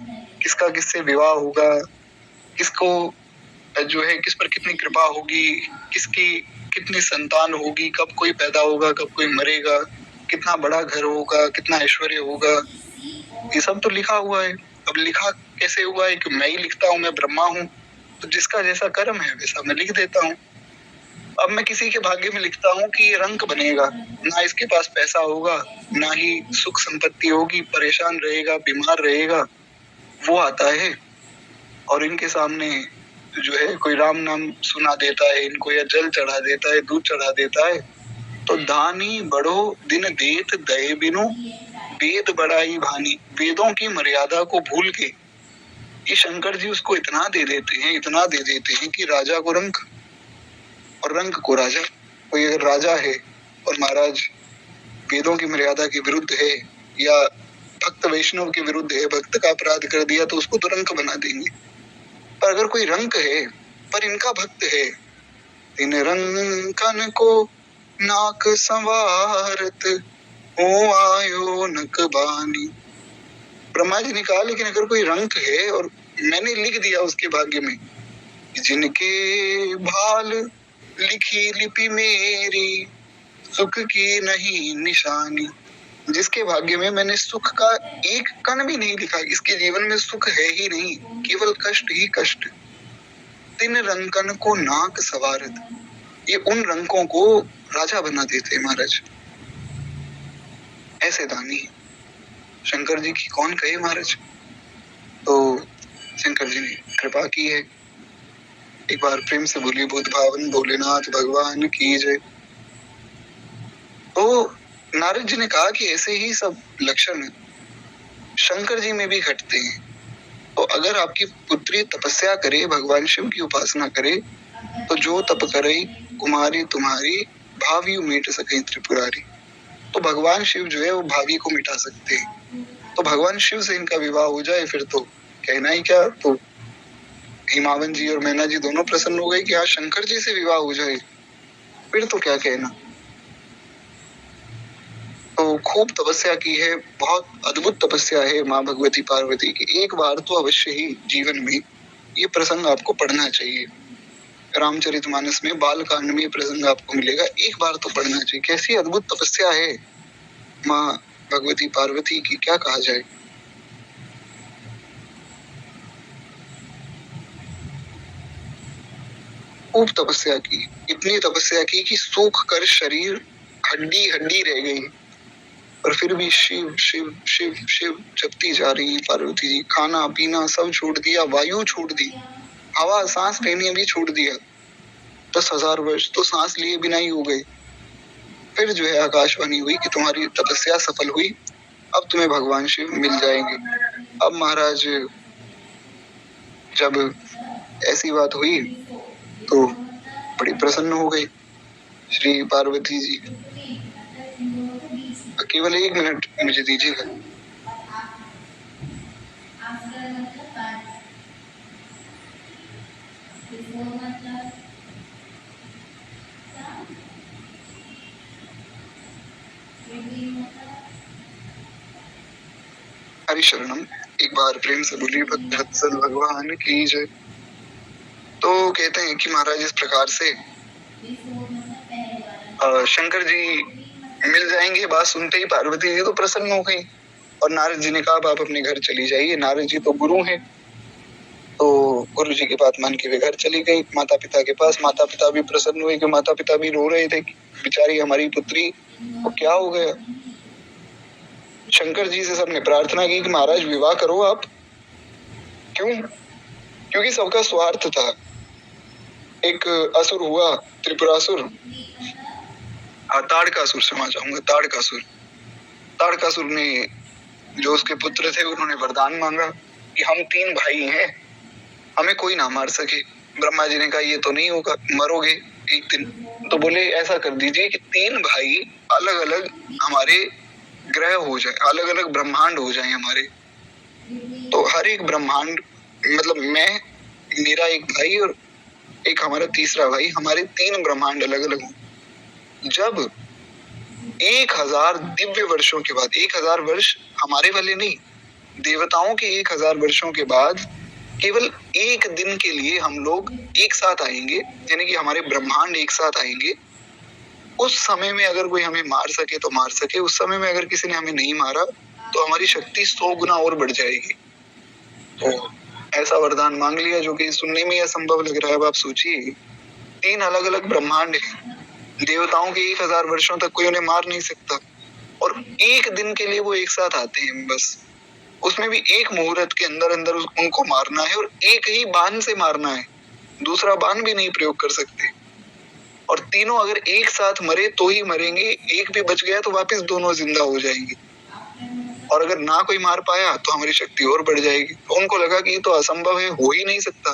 किसका किससे विवाह होगा, किसको जो है किस पर कितनी कृपा होगी, किसकी कितनी संतान होगी, कब कोई पैदा होगा, कब कोई मरेगा, कितना बड़ा घर होगा, कितना ऐश्वर्य होगा, ये सब तो लिखा हुआ है। अब लिखा कैसे हुआ है कि मैं ही लिखता हूँ, मैं ब्रह्मा हूँ, तो जिसका जैसा कर्म है वैसा मैं लिख देता हूँ। अब मैं किसी के भाग्य में लिखता हूँ कि ये रंक बनेगा, ना इसके पास पैसा होगा, ना ही सुख संपत्ति होगी, परेशान रहेगा, बीमार रहेगा, वो आता है और इनके सामने जो है कोई राम नाम सुना देता है इनको, या जल चढ़ा देता है, दूध चढ़ा देता है। तो दानी बड़ो दिन देत दये बिनु वेद बड़ाई भानी। वेदों की मर्यादा को भूल के ये शंकर जी उसको इतना दे देते हैं, इतना दे देते हैं कि राजा को रंक और रंक को राजा। कोई अगर राजा है और महाराज वेदों की मर्यादा के विरुद्ध है या भक्त वैष्णव के विरुद्ध है, भक्त का अपराध कर दिया, तो उसको तो रंक बना देंगे। पर अगर कोई रंक है पर इनका भक्त है, इन रंकन को नाक संवारत हो आयो नकबानी। ब्रह्मा जी ने कहा लेकिन अगर कोई रंक है और मैंने लिख दिया उसके भाग्य में, जिनके भाल लिखी लिपि मेरी सुख की नहीं निशानी। जिसके भाग्य में मैंने सुख का एक कण भी नहीं लिखा, इसके जीवन में सुख है ही नहीं, केवल कष्ट ही कष्ट। तिन रंकन को नाक सवारत, ये उन रंकों को राजा बना देते महाराज। ऐसे दानी शंकर जी की कौन कहे महाराज। तो शंकर जी ने कृपा की है। एक बार प्रेम से बोली बुद्ध भावन भोलेनाथ भगवान की जय। तो नारद जी ने कहा कि ऐसे ही सब लक्षण शंकर जी में भी घटते हैं। तो अगर आपकी पुत्री तपस्या करे, भगवान शिव की उपासना करे, तो जो तप करे कुमारी तुम्हारी भावी मीट सके त्रिपुरारी। तो भगवान शिव जो है वो भावी को मिटा सकते हैं। तो भगवान शिव से इनका विवाह हो जाए फिर तो कहना ही क्या। तो हिमावन जी और मैना जी दोनों प्रसन्न हो गए कि आज शंकर जी से विवाह हो जाए, फिर तो क्या कहना। तो खूब तपस्या की है, बहुत अद्भुत तपस्या है माँ भगवती पार्वती की। एक बार तो अवश्य ही जीवन में ये प्रसंग आपको पढ़ना चाहिए। रामचरितमानस में बाल कांड में प्रसंग आपको मिलेगा, एक बार तो पढ़ना चाहिए। कैसी अद्भुत तपस्या है माँ भगवती पार्वती की, क्या कहा जाए। खूब तपस्या की, इतनी तपस्या की कि सूख कर शरीर हड्डी हड्डी रह गई, और फिर भी शिव शिव शिव शिव जपती जा रही पार्वती जी। खाना पीना सब छोड़ दिया, वायु छोड़ दी, हवा सांस लेने भी छोड़ दिया। 10,000 वर्ष तो सांस लिए बिना ही हो गए। फिर जो है आकाशवाणी हुई कि तुम्हारी तपस्या सफल हुई, अब तुम्हें भगवान शिव मिल जाएंगे। अब महाराज जब ऐसी बात हुई तो बड़ी प्रसन्न हो गई श्री पार्वती जी। केवल 1 मिनट मुझे दीजिएगा। हरि शरणम। एक बार प्रेम से बोलिए भक्तवत्सल भगवान की जय। तो कहते हैं कि महाराज इस प्रकार से शंकर जी मिल जाएंगे, बात सुनते ही पार्वती जी तो प्रसन्न हो गई। और नारद जी ने कहा आप अपने घर चली जाइए। नारद जी तो गुरु हैं, तो गुरु जी की बात मान के वे घर चली गई माता पिता के पास। माता पिता भी प्रसन्न हुए कि माता पिता भी रो रहे थे कि बेचारी हमारी पुत्री को क्या हो गया। शंकर जी से सबने प्रार्थना की कि महाराज विवाह करो आप। क्यों? क्योंकि सबका स्वार्थ था। एक असुर हुआ, त्रिपुरासुर, ताड़कासुर से वहां जाऊंगा। ताड़कासुर ने, जो उसके पुत्र थे, उन्होंने वरदान मांगा कि हम 3 भाई हैं, हमें कोई ना मार सके। ब्रह्मा जी ने कहा ये तो नहीं होगा, मरोगे एक दिन। तो बोले ऐसा कर दीजिए कि 3 भाई अलग अलग हमारे ग्रह हो जाए, अलग अलग ब्रह्मांड हो जाए हमारे। तो हर एक ब्रह्मांड, मतलब मैं, मेरा एक भाई और एक हमारा तीसरा भाई, हमारे 3 ब्रह्मांड अलग अलग हो। जब 1000 दिव्य वर्षों के बाद, 1000 वर्ष हमारे वाले नहीं, देवताओं के 1000 वर्षों के बाद केवल एक दिन के लिए हम लोग एक साथ आएंगे, यानी कि हमारे ब्रह्मांड एक साथ आएंगे। उस समय में अगर कोई हमें मार सके तो मार सके, उस समय में अगर किसी ने हमें नहीं मारा तो हमारी शक्ति 100 गुना और बढ़ जाएगी। तो ऐसा वरदान मांग लिया, जो कि सुनने में असंभव लग रहा है। अब आप सोचिए, 3 अलग अलग ब्रह्मांड हैं, देवताओं के 1000 वर्षों तक कोई उन्हें मार नहीं सकता, और एक दिन के लिए वो एक साथ आते हैं बस। उसमें भी एक मुहूर्त के अंदर अंदर उनको मारना है, और एक ही बाण से मारना है, दूसरा बाण भी नहीं प्रयोग कर सकते। और तीनों अगर एक साथ मरे तो ही मरेंगे, एक भी बच गया तो वापस दोनों जिंदा हो जाएंगे। और अगर ना कोई मार पाया तो हमारी शक्ति और बढ़ जाएगी। तो उनको लगा कि ये तो असंभव है, हो ही नहीं सकता।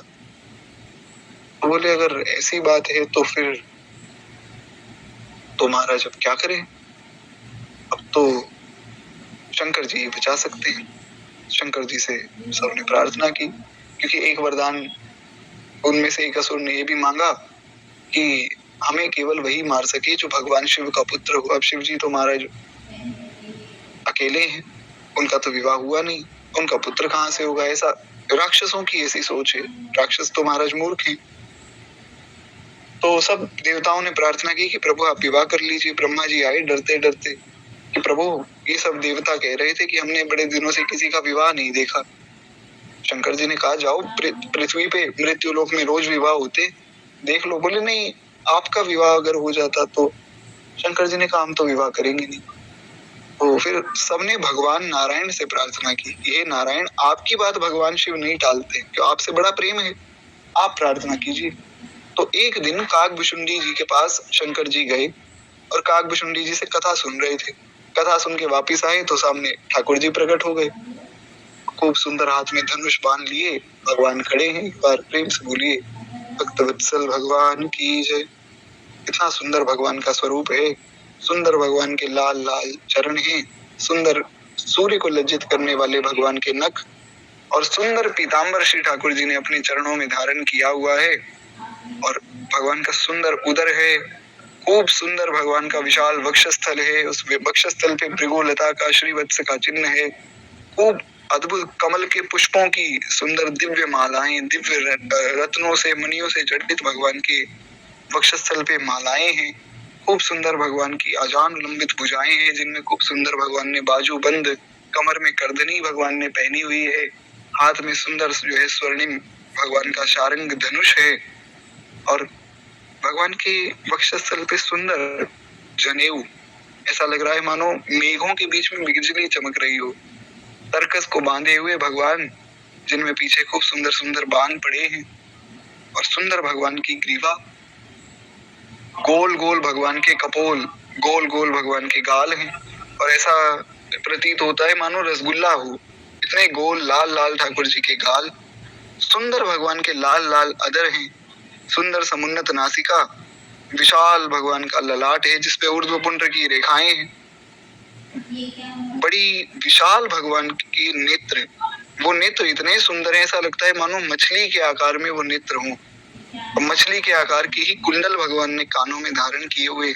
तो बोले अगर ऐसी बात है तो फिर तो महाराज अब क्या करें? अब तो शंकर जी बचा सकते हैं। शंकर जी से सबने प्रार्थना की, क्योंकि एक वरदान उनमें से एक असुर ने ये भी मांगा कि हमें केवल वही मार सके जो भगवान शिव का पुत्र हो। अब शिव जी तो महाराज अकेले हैं, उनका तो विवाह हुआ नहीं, उनका पुत्र कहाँ से होगा? ऐसा राक्षसों की ऐसी सोच है। राक्षस तो महाराज मूर्ख हैं। तो सब देवताओं ने प्रार्थना की कि प्रभु आप विवाह कर लीजिए। ब्रह्मा जी आए डरते डरते कि प्रभु ये सब देवता कह रहे थे कि हमने बड़े दिनों से किसी का विवाह नहीं देखा। शंकर जी ने कहा जाओ, पृथ्वी पे मृत्यु लोक में रोज विवाह होते, देख लो। बोले नहीं, आपका विवाह अगर हो जाता तो। शंकर जी ने कहा हम तो विवाह करेंगे नहीं। तो फिर सबने भगवान नारायण से प्रार्थना की, ये नारायण आपकी बात भगवान शिव नहीं टालते, क्यों आपसे बड़ा प्रेम है, आप प्रार्थना कीजिए। तो एक दिन काकभुशुंडी जी के पास शंकर जी गए और काकभुशुंडी जी से कथा सुन रहे थे। कथा सुन के वापिस आए तो सामने ठाकुर जी प्रकट हो गए, खूब सुंदर हाथ में धनुष बांध लिए भगवान खड़े हैं। एक बार प्रेम से बोलिए भक्तवत्सल भगवान की जय। कितना सुंदर भगवान का स्वरूप है, सुंदर भगवान के लाल लाल चरण हैं, सुंदर सूर्य को लज्जित करने वाले भगवान के नख, और सुंदर पीतांबर श्री ठाकुर जी ने अपने चरणों में धारण किया हुआ है। और भगवान का सुंदर उदर है, खूब सुंदर भगवान का विशाल वक्षस्थल है, उस वक्षस्थल पे भृगुलता का श्रीवत्स का चिन्ह है। खूब अद्भुत कमल के पुष्पों की सुंदर दिव्य मालाएं, दिव्य रत्नों से मणियों से जड़ित भगवान के वक्षस्थल पे मालाएं हैं। खूब सुंदर भगवान की अजान लंबित भुजाएं हैं, जिनमें खूब सुंदर भगवान ने बाजू बंद, कमर में करदनी भगवान ने पहनी हुई है, हाथ में सुंदर जो है स्वर्णिम भगवान का शारंग धनुष है। और भगवान के वक्षस्थल पे सुंदर जनेऊ, ऐसा लग रहा है मानो मेघों के बीच में बिजली चमक रही हो। तरकस को बांधे हुए भगवान, जिनमें पीछे खूब सुंदर सुंदर बाण पड़े हैं, और सुंदर भगवान की ग्रीवा, गोल गोल भगवान के कपोल, गोल गोल भगवान के गाल हैं, और ऐसा प्रतीत होता है मानो रसगुल्ला हो, इतने गोल लाल लाल ठाकुर जी के गाल। सुंदर भगवान के लाल लाल अधर हैं, सुंदर समुन्नत नासिका, विशाल भगवान का ललाट है जिसपे ऊर्ध्वपुंड्र की रेखाएं हैं। बड़ी विशाल भगवान के नेत्र, वो नेत्र इतने सुंदर हैं, ऐसा लगता है मानो मछली के आकार में वो नेत्र हों। मछली के आकार की ही कुंडल भगवान ने कानों में धारण किए हुए,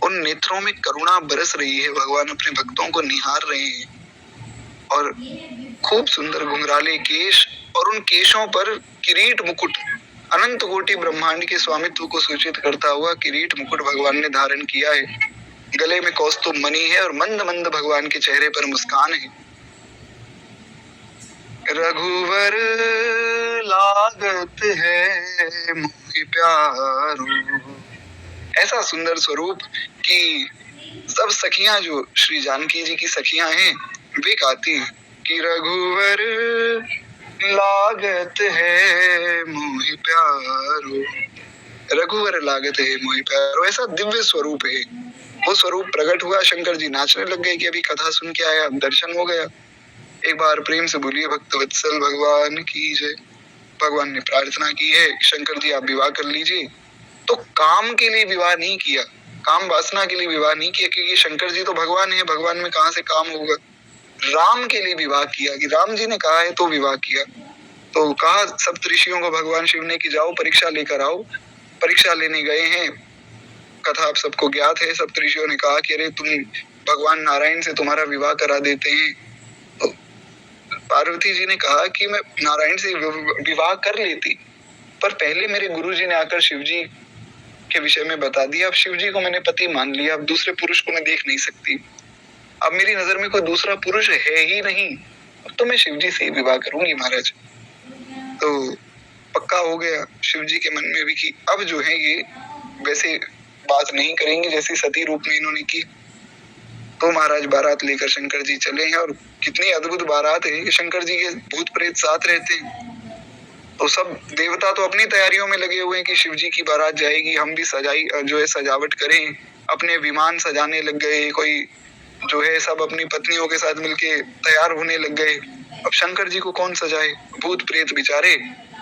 उन नेत्रों में करुणा बरस रही है, भगवान अपने भक्तों को निहार रहे हैं। और खूब सुंदर घुंघराले केश, और उन केशों पर किरीट मुकुट, अनंत कोटि ब्रह्मांड के स्वामित्व को सूचित करता हुआ किरीट मुकुट भगवान ने धारण किया है। गले में कौस्तुभ मणि है और मंद मंद भगवान के चेहरे पर मुस्कान है। रघुवर लागत है मोहि प्यारो, ऐसा सुंदर स्वरूप कि सब सखियां जो श्री जानकी जी की सखियां हैं वे गाती हैं कि रघुवर लागत है मोहि प्यारो, रघुवर लागत है मोहि प्यारो, ऐसा दिव्य स्वरूप है। वो स्वरूप प्रकट हुआ, शंकर जी नाचने लग गए कि अभी कथा सुन के आया, दर्शन हो गया। एक बार प्रेम से बोलिए भक्तवत्सल भगवान की जय। भगवान ने प्रार्थना की है शंकर जी आप विवाह कर लीजिए। तो काम के लिए विवाह नहीं किया, काम वासना के लिए विवाह नहीं किया, क्योंकि शंकर जी तो भगवान है, भगवान में कहां से काम होगा। राम के लिए विवाह किया कि राम जी ने कहा है तो विवाह किया। तो कहा सप्तऋषियों को भगवान शिव ने कि जाओ परीक्षा लेकर आओ। परीक्षा लेने गए हैं, कथा आप सबको ज्ञात है। सप्तऋषियों ने कहा कि अरे तुम भगवान नारायण से तुम्हारा विवाह करा देते हैं। तो पार्वती जी ने कहा कि मैं नारायण से विवाह कर लेती, पर पहले मेरे गुरु जी ने आकर शिव जी के विषय में बता दिया। अब शिव जी को मैंने पति मान लिया, अब दूसरे पुरुष को मैं देख नहीं सकती, अब मेरी नजर में कोई दूसरा पुरुष है ही नहीं, अब तो मैं शिव जी से ही विवाह करूंगी महाराज। तो पक्का हो गया शिव जी के मन में भी कि अब जो है ये वैसे बात नहीं करेंगे जैसी सती रूप में इन्होंने की। तो महाराज बारात लेकर शंकर जी चले हैं, और कितनी अद्भुत बारात है कि शंकर जी के भूत प्रेत साथ रहते हैं। तो सब देवता तो अपनी तैयारियों में लगे हुए हैं कि शिव जी की बारात जाएगी, हम भी जो है सजावट करें, अपने विमान सजाने लग गए, कोई जो है सब अपनी पत्नियों के साथ मिलके तैयार होने लग गए। अब शंकर जी को कौन सजाए, भूत प्रेत बेचारे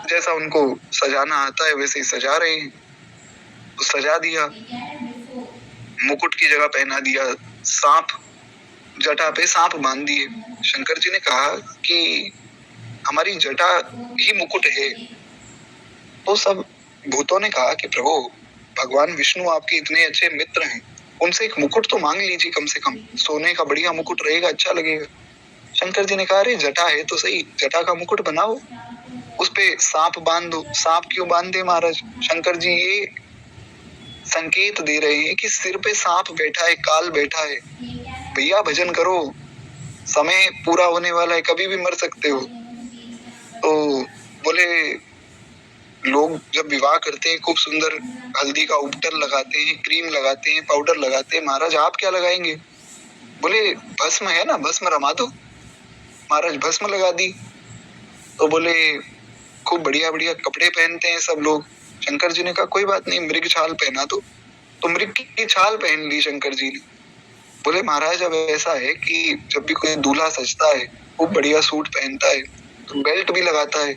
जैसा उनको सजाना आता है वैसे ही सजा रहे हैं। तो सजा दिया, मुकुट की जगह पहना दिया सांप, जटा पे सांप बांध दिए। शंकर जी ने कहा कि हमारी जटा ही मुकुट है। तो सब भूतों ने कहा कि प्रभु भगवान विष्णु आपके इतने अच्छे मित्र हैं, उनसे एक मुकुट तो मांग लीजिए, कम से कम सोने का बढ़िया मुकुट रहेगा, अच्छा लगेगा। शंकर जी ने कहा अरे जटा है तो सही, जटा का मुकुट बनाओ, उस पे सांप बांध दो। सांप क्यों बांध दे महाराज? शंकर जी ये संकेत दे रहे हैं कि सिर पे सांप बैठा है, काल बैठा है, भैया भजन करो, समय पूरा होने वाला है, कभी भी मर सकते हो। तो बोले लोग जब विवाह करते हैं खूब सुंदर हल्दी का उपटन लगाते हैं, क्रीम लगाते हैं, पाउडर लगाते हैं, महाराज आप क्या लगाएंगे? बोले भस्म है ना, भस्म रमा दो। महाराज भस्म लगा दी। तो बोले खूब बढ़िया बढ़िया कपड़े पहनते हैं सब लोग। शंकर जी ने कहा कोई बात नहीं, मृग छाल पहना दो। तो मृग की छाल पहन ली शंकर जी ने। बोले महाराज अब ऐसा है कि जब भी कोई दूल्हा सजता है खूब बढ़िया सूट पहनता है तो बेल्ट भी लगाता है,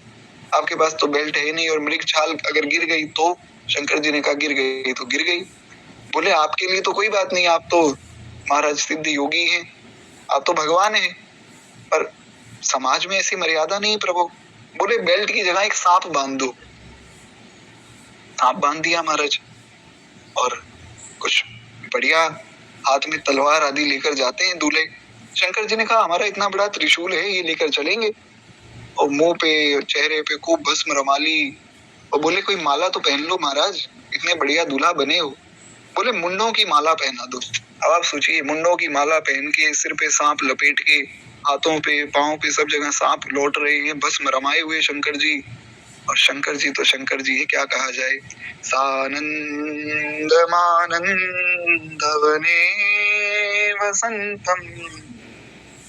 आपके पास तो बेल्ट है नहीं, और मृग छाल अगर गिर गई तो? शंकर जी ने कहा गिर गई तो गिर गई। बोले आपके लिए तो कोई बात नहीं, आप तो महाराज सिद्ध योगी हैं, आप तो भगवान हैं, पर समाज में ऐसी मर्यादा नहीं प्रभु। बोले बेल्ट की जगह एक सांप बांध दो। सांप बांध दिया महाराज, और कुछ बढ़िया हाथ में तलवार आदि लेकर जाते हैं दूल्हे। शंकर जी ने कहा हमारा इतना बड़ा त्रिशूल है, ये लेकर चलेंगे। और मुंह पे चेहरे पे खूब भस्म रमा ली, और बोले कोई माला तो पहन लो महाराज, इतने बढ़िया दूल्हा बने हो। बोले मुंडों की माला पहना दो। अब आप सोचिए, मुंडों की माला पहन के, सिर पे सांप लपेट के, हाथों पे पांव पे सब जगह सांप लौट रहे हैं, भस्म रमाए हुए शंकर जी। और शंकर जी तो शंकर जी है, क्या कहा जाए। सानंद मानंद वने वसंतम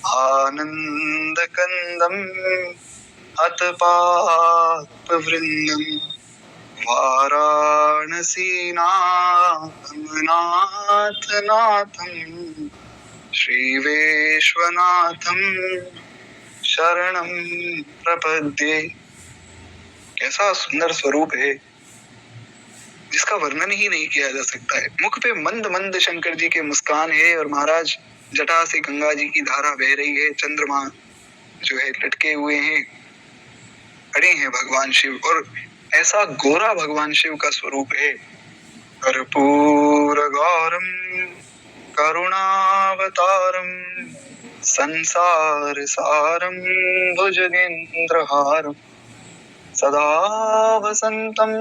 आनंद कंदम हतपाप वृंदम वाराणसी नाथ नाथम श्री विश्वनाथम शरणम प्रपद्ये। कैसा सुंदर स्वरूप है जिसका वर्णन ही नहीं किया जा सकता है। मुख पे मंद मंद शंकर जी के मुस्कान है, और महाराज जटा से गंगा जी की धारा बह रही है, चंद्रमा जो है लटके हुए हैं, खड़े हैं भगवान शिव, और ऐसा गोरा भगवान शिव का स्वरूप है। कर्पूर गौरम करुणावतारम संसार सारम भुजगेंद्रहारम सदा वसंतम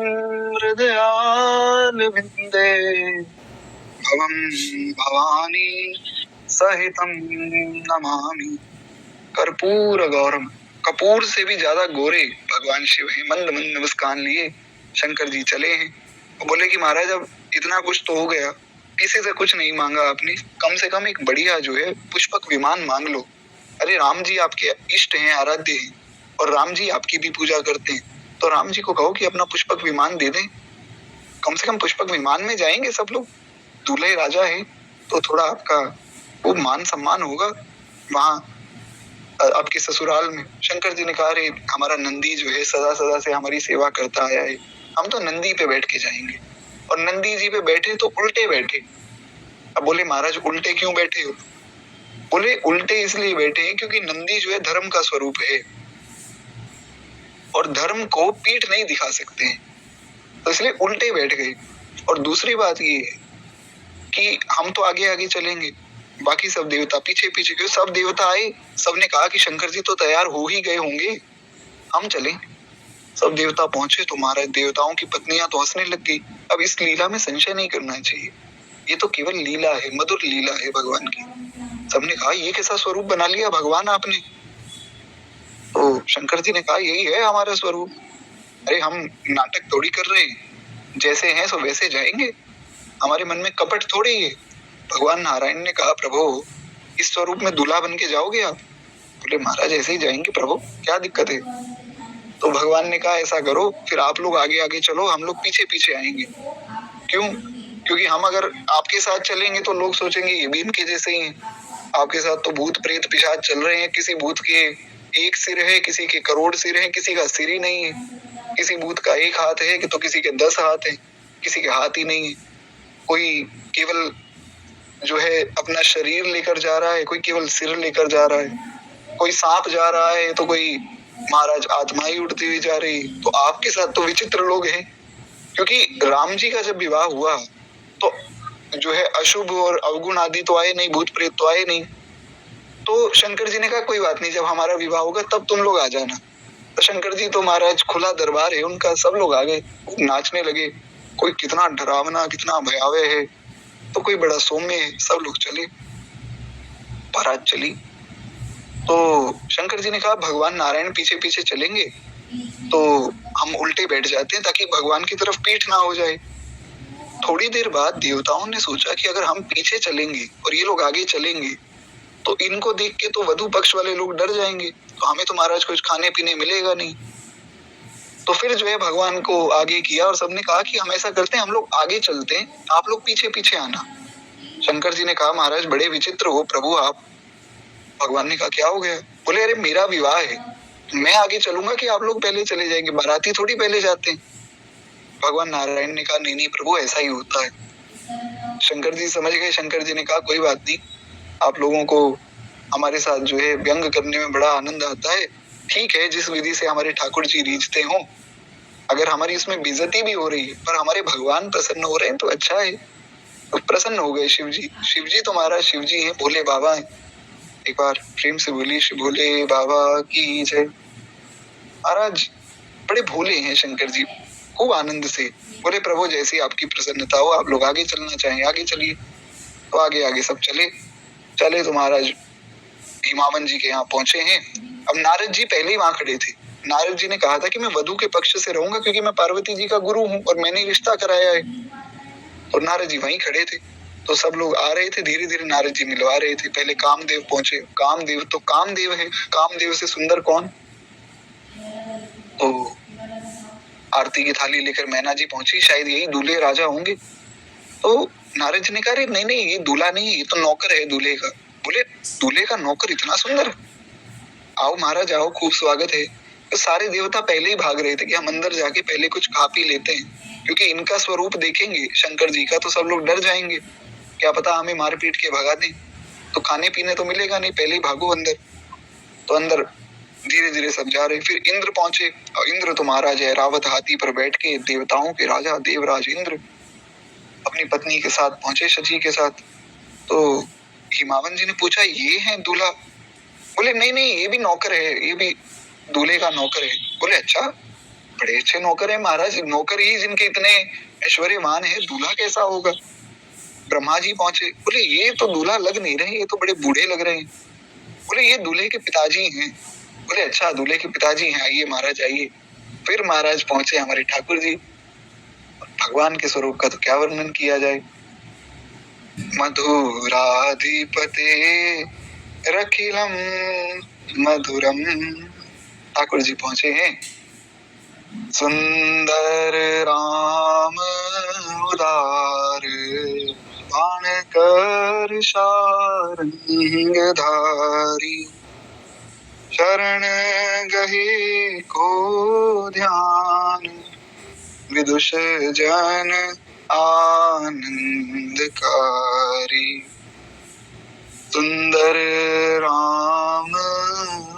हृदयारविंदे भवम भवानी सहितम नमामि। कर्पूर गौरम, कपूर से भी ज्यादा गोरे भगवान शिव हैं। मंद मंद मुस्कान लिए शंकर जी चले हैं और बोले कि महाराज अब इतना कुछ तो हो गया, किसी से कुछ नहीं मांगा आपने, कम से कम एक बढ़िया जो है पुष्पक विमान मांग लो। अरे राम जी आपके इष्ट हैं, आराध्य हैं, और राम जी आपकी भी पूजा करते हैं, तो राम जी को कहो कि अपना पुष्पक विमान दे दें। कम से कम पुष्पक विमान में जाएंगे सब लोग, दूल्हे राजा है तो थोड़ा आपका वो मान सम्मान होगा वहां आपके ससुराल में। शंकर जी ने कहा अरे हमारा नंदी जो है सदा सदा से हमारी सेवा करता आया है, हम तो नंदी पे बैठ के जाएंगे। और नंदी जी पे बैठे तो उल्टे बैठे। अब बोले महाराज उल्टे क्यों बैठे हो? बोले उल्टे इसलिए बैठे हैं क्योंकि नंदी जो है धर्म का स्वरूप है और धर्म को पीठ नहीं दिखा सकते हैं, तो इसलिए उल्टे बैठ गए। और दूसरी बात ये है कि हम तो आगे आगे चलेंगे, बाकी सब देवता पीछे पीछे, क्यों सब देवता आए, सबने कहा कि शंकर जी तो तैयार हो ही गए होंगे, हम चलें। सब देवता पहुंचे तो महाराज देवताओं की पत्नियां तो हंसने लग गई। अब इस लीला में संशय नहीं करना चाहिए, ये तो केवल लीला है, मधुर लीला है भगवान की। सबने कहा ये कैसा स्वरूप बना लिया भगवान आपने? तो शंकर जी ने कहा यही है हमारा स्वरूप। अरे हम नाटक थोड़ी कर रहे हैं, जैसे हैं सो वैसे जाएंगे, हमारे मन में कपट थोड़ी है। भगवान नारायण ने कहा प्रभु इस स्वरूप में दूल्हा बन के जाओगे आप? बोले महाराज ऐसे ही जाएंगे प्रभु, क्या दिक्कत है? तो भगवान ने कहा ऐसा करो फिर आप लोग आगे आगे चलो, हम लोग पीछे पीछे आएंगे। क्यों? क्योंकि हम अगर आपके साथ चलेंगे तो लोग सोचेंगे ये भी इनके जैसे ही हैं। आपके साथ तो भूत प्रेत पिशाच चल रहे हैं, किसी भूत के एक सिर है, किसी के करोड़ सिर है, किसी का सिर ही नहीं है, किसी भूत का एक हाथ है तो किसी के 10 हाथ है, किसी के हाथ ही नहीं है। कोई केवल जो है अपना शरीर लेकर जा रहा है, कोई केवल सिर लेकर जा रहा है, कोई सांप जा रहा है तो कोई महाराज आत्मा ही उड़ती हुई जा रही। तो आपके साथ तो विचित्र लोग हैं, क्योंकि राम जी का जब विवाह हुआ तो जो है अशुभ और अवगुण आदि तो आए नहीं, भूत प्रेत तो आए नहीं। तो शंकर जी ने कहा कोई बात नहीं, जब हमारा विवाह होगा तब तुम लोग आ जाना। तो शंकर जी तो महाराज खुला दरबार है उनका, सब लोग आ गए, नाचने लगे। कोई कितना डरावना कितना भयावह है तो कोई बड़ा सौम्य है, सब लोग चले, बारात चली। तो शंकर जी ने कहा भगवान नारायण पीछे पीछे चलेंगे तो हम उल्टे बैठ जाते हैं ताकि भगवान की तरफ पीठ ना हो जाए। थोड़ी देर बाद देवताओं ने सोचा कि अगर हम पीछे चलेंगे और ये लोग आगे चलेंगे तो इनको देख के तो वधु पक्ष वाले लोग डर जाएंगे, तो हमें तो महाराज कुछ खाने पीने मिलेगा नहीं। तो फिर जो है भगवान को आगे किया और सबने कहा कि हम ऐसा करते हैं, हम लोग आगे चलते हैं, आप लोग पीछे पीछे आना। शंकर जी ने कहा महाराज बड़े विचित्र हो प्रभु आप। भगवान ने कहा क्या हो गया? बोले अरे मेरा विवाह है, मैं आगे चलूंगा कि आप लोग पहले चले जाएंगे? बाराती थोड़ी पहले जाते हैं। भगवान नारायण ने कहा नहीं नहीं प्रभु ऐसा ही होता है। शंकर जी समझ गए। शंकर जी ने कहा कोई बात नहीं, आप लोगों को हमारे साथ जो है व्यंग करने में बड़ा आनंद आता है, ठीक है, जिस विधि से हमारे ठाकुर जी रीझते हो, अगर हमारी इसमें बेइज्जती भी हो रही है पर हमारे भगवान प्रसन्न हो रहे हैं तो अच्छा है। तो प्रसन्न हो गए शिव जी। शिव जी तो महाराज शिव जी है, भोले बाबा है। एक बार प्रेम से बोलिए शिव भोले बाबा की जय। महाराज बड़े भोले हैं शंकर जी, खूब आनंद से बोले प्रभु जैसी आपकी प्रसन्नता हो, आप लोग आगे चलना चाहें आगे चलिए। तो आगे आगे सब चले चले तो महाराज हिमावन जी के यहाँ पहुंचे हैं। अब नारद जी पहले ही वहां खड़े थे। नारद जी ने कहा था कि मैं वधु के पक्ष से रहूंगा क्योंकि मैं पार्वती जी का गुरु हूँ और मैंने रिश्ता कराया है। तो नारद जी वहीं खड़े थे। तो सब लोग आ रहे थे, धीरे धीरे नारद जी मिलवा रहे थे। पहले कामदेव पहुंचे। कामदेव तो कामदेव है, कामदेव से सुंदर कौन? तो आरती की थाली लेकर मैना जी पहुंची, शायद यही दूल्हे राजा होंगे। तो नारद जी ने कहा नहीं नहीं ये दूल्हा नहीं है, ये तो नौकर है दूल्हे का। बोले दूल्हे का नौकर इतना सुंदर? आओ महाराज आओ, खूब स्वागत है। तो सारे देवता पहले ही भाग रहे थे कि हम अंदर जाके पहले कुछ खा पी लेते हैं, क्योंकि इनका स्वरूप देखेंगे शंकर जी का तो सब लोग डर जाएंगे, क्या पता हमें मार पीट के भगा दें। तो खाने पीने तो मिलेगा नहीं, पहले ही भागो अंदर। तो अंदर धीरे धीरे सब जा रहे। फिर इंद्र पहुंचे और इंद्र तो महाराज है, रावत हाथी पर बैठ के देवताओं के राजा देवराज इंद्र अपनी पत्नी के साथ पहुंचे, शची के साथ। तो हिमावन जी ने पूछा ये है दूल्हा? बोले नहीं नहीं ये भी नौकर है, ये भी दूल्हे का नौकर है। बोले अच्छा, बड़े अच्छे नौकर है महाराज, नौकर ही जिनके इतने ऐश्वर्यवान है, दूल्हा कैसा होगा? ब्रह्मा जी पहुंचे, बोले ये तो दूल्हा लग नहीं रहे, ये तो बड़े बूढ़े लग रहे हैं। बोले ये दूल्हे के पिताजी हैं। बोले अच्छा दूल्हे के पिताजी हैं, आइए महाराज आइए। फिर महाराज पहुंचे हमारे ठाकुर जी। भगवान के स्वरूप का तो क्या वर्णन किया जाए। मधुराधिपते रखिलम मधुरम, ठाकुर जी पहुंचे हैं। सुंदर राम उदार बाण कर शारंगधारी, शरण गहे को ध्यान विदुष जन आनंदकारी। सुंदर राम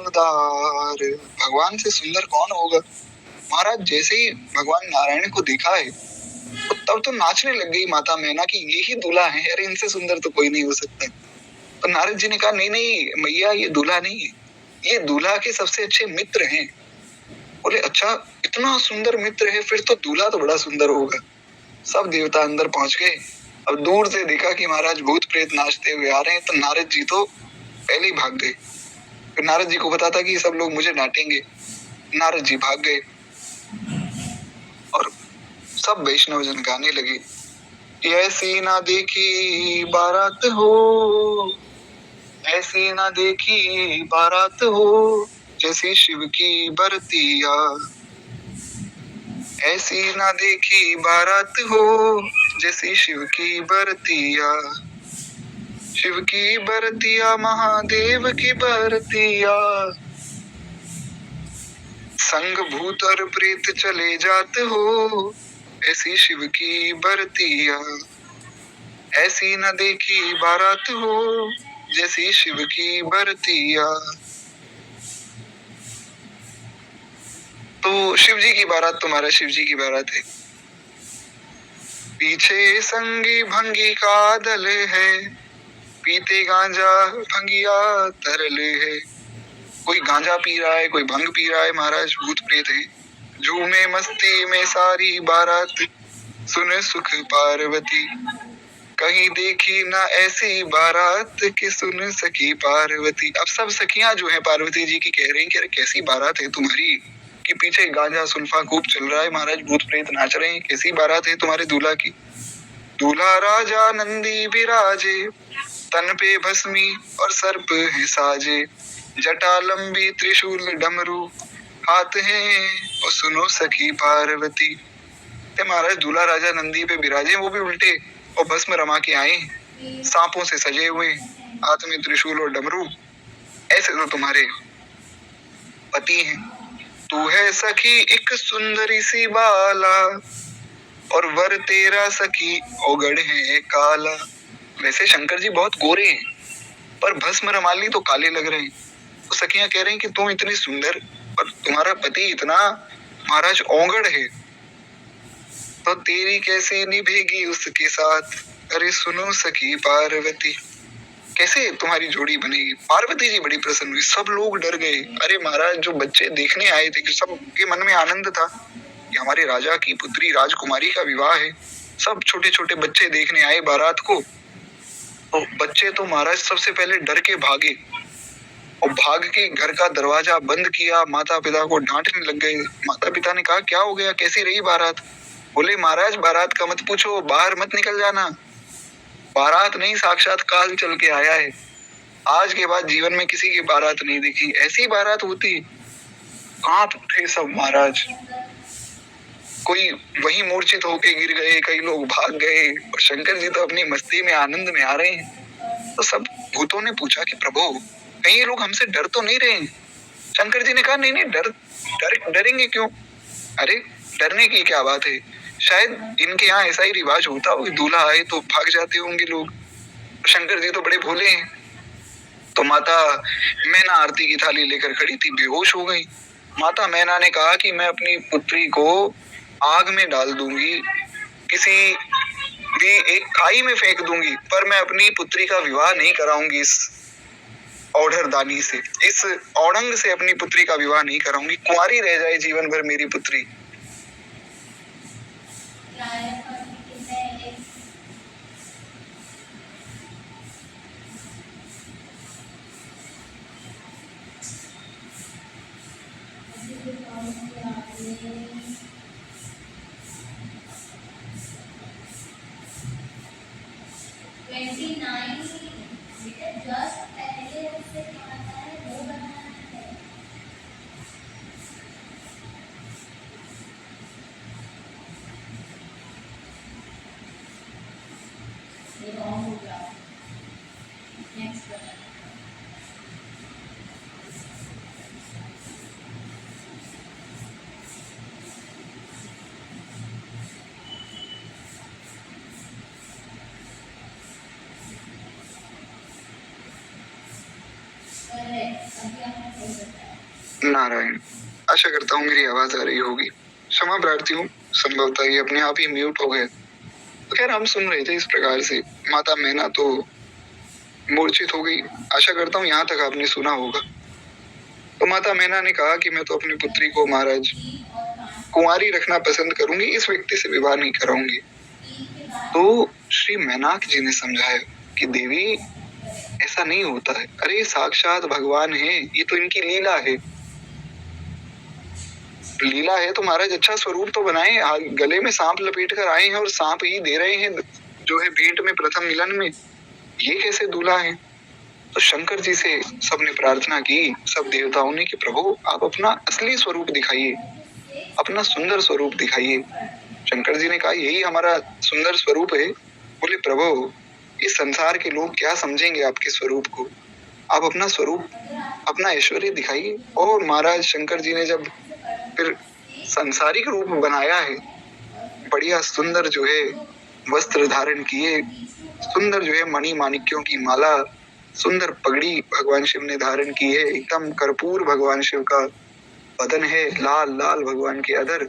उदार, भगवान से सुंदर कौन होगा। महाराज जैसे ही भगवान नारायण को देखा है तब तो नाचने लग गई माता मैना कि ये ही दूल्हा है, अरे इनसे सुंदर तो कोई नहीं हो सकता। तो नारद जी ने कहा नहीं नहीं मैया ये दूल्हा नहीं है, ये दूल्हा के सबसे अच्छे मित्र हैं। बोले अच्छा इतना सुंदर मित्र है, फिर तो दूल्हा तो बड़ा सुंदर होगा। सब देवता अंदर पहुंच गए। अब दूर से देखा कि महाराज भूत प्रेत नाचते हुए आ रहे हैं, तो नारद जी तो पहले ही भाग गए। फिर नारद जी को पता था कि सब लोग मुझे डांटेंगे, नारद जी भाग गए और सब वैष्णव जन गाने लगे, ऐसी ना देखी बारात हो, ऐसी ना देखी बारात हो, जैसी शिव की बरतिया, ऐसी ना देखी बारात हो, जैसी शिव की बरतिया, शिव की बरतिया महादेव की बरतिया, संग भूत और प्रेत चले जात हो, ऐसी शिव की बरतिया, ऐसी न देखी बारात हो, जैसी शिव की बरतिया। तो शिव जी की बारात तुम्हारा शिव जी की बारात है। पीछे संगी भंगी का दल है, पीते गांजा भंगिया तरल है। कोई गांजा पी रहा है, कोई भंग पी रहा है, महाराज भूत प्रेत है। झूमे मस्ती में सारी बारात, सुन सुख पार्वती, कहीं देखी ना ऐसी बारात कि सुन सकी पार्वती। अब सब सखियां जो है पार्वती जी की कह रही कि अरे कैसी बारात है तुम्हारी, कि पीछे गांजा सुल्फा खूब चल रहा है, महाराज भूत प्रेत नाच रहे हैं, कैसी बारात है तुम्हारे दूल्हा की। दूल्हा राजा नंदी विराजे, तन पे भस्मी और सर्प है साजे, जटा लंबी त्रिशूल डमरू हाथ है और सुनो सखी पार्वती। महाराज दूल्हा राजा नंदी पे विराजे, वो भी उल्टे और भस्म रमा के आए, सांपों से सजे हुए, हाथ में त्रिशूल और डमरू। ऐसे तो तुम्हारे पति हैं। तू है सखी एक सुंदरी सी बाला, और वर तेरा सखी ओगड़ है काला। वैसे शंकर जी बहुत गोरे हैं, पर भस्म रमाली तो काले लग रहे हैं। तो सखियां कह रही हैं कि तुम इतनी सुंदर और तुम्हारा पति इतना महाराज ओगड़ है, तो तेरी कैसे निभेगी उसके साथ। अरे सुनो सखी पार्वती, कैसे तुम्हारी जोड़ी बनेगी। पार्वती जी बड़ी प्रसन्न हुई, सब लोग डर गए। अरे महाराज जो बच्चे देखने आए थे, सबके मन में आनंद था कि हमारे राजा की पुत्री राजकुमारी का विवाह है। सब छोटे छोटे बच्चे देखने आए बारात को। तो बच्चे तो महाराज सबसे पहले डर के भागे और भाग के घर का दरवाजा बंद किया, माता पिता को डांटने लग गए। माता पिता ने कहा क्या हो गया, कैसी रही बारात। बोले महाराज बारात का मत पूछो, बाहर मत निकल जाना। बारात नहीं साक्षात काल चल के आया है। आज के बाद जीवन में किसी की बारात नहीं देखी, ऐसी बारात होती। कांप उठे सब महाराज, कोई वही मूर्छित होके गिर गए, कई लोग भाग गए, और शंकर जी तो अपनी मस्ती में आनंद में आ रहे हैं। तो सब भूतों ने पूछा कि प्रभु कहीं ये लोग हमसे डर तो नहीं रहे हैं। शंकर जी ने कहा नहीं नहीं डरेंगे क्यों। अरे डरने की क्या बात है, शायद इनके यहाँ ऐसा ही रिवाज होता हो, दूल्हा आए तो भाग जाते होंगे लोग। शंकर जी तो बड़े भोले हैं। तो माता मैना आरती की थाली लेकर खड़ी थी, बेहोश हो गई। माता मैना ने कहा कि मैं अपनी पुत्री को आग में डाल दूंगी, किसी भी एक खाई में फेंक दूंगी, पर मैं अपनी पुत्री का विवाह नहीं कराऊंगी इस औढ़रदानी से, इस औरंग से अपनी पुत्री का विवाह नहीं कराऊंगी। कुंवारी रह जाए जीवन भर मेरी पुत्री। नारायण। आशा करता हूँ मेरी आवाज आ रही होगी। क्षमा प्रार्थी हूँ, संभवतः ये अपने आप ही म्यूट हो गए। तो खैर हम सुन रहे थे इस प्रकार से। माता मैना तो मूर्छित हो गई। आशा करता हूँ यहाँ तक आपने सुना होगा। तो माता मैना ने कहा कि मैं तो अपनी पुत्री को महाराज कुंवारी रखना पसंद करूंगी, इस व्यक्ति से विवाह नहीं कराऊंगी। तो श्री मैनाक जी ने समझाया कि देवी ऐसा नहीं होता है। अरे साक्षात भगवान है, ये तो इनकी लीला है। लीला है तो महाराज अच्छा स्वरूप तो बनाए। गले में सांप लपेट कर आए हैं और सांप ही दे रहे हैं जो है भेंट में प्रथम मिलन में। ये कैसे दूल्हा है? तो शंकर जी से सबने प्रार्थना की, सब देवताओं ने, कि प्रभु आप अपना असली स्वरूप दिखाइए, अपना सुंदर स्वरूप दिखाइए। शंकर जी ने कहा यही हमारा सुंदर स्वरूप है। बोले प्रभु इस संसार के लोग क्या समझेंगे आपके स्वरूप को, आप अपना स्वरूप, अपना ऐश्वर्य दिखाइए। और महाराज शंकर जी ने जब फिर सांसारिक रूप बनाया है, बढ़िया सुंदर जो है वस्त्र धारण किए, सुंदर जो है मणि माणिक्यों की माला, सुंदर पगड़ी भगवान शिव ने धारण की है। एकदम कर्पूर भगवान शिव का बदन है, लाल लाल भगवान के अधर,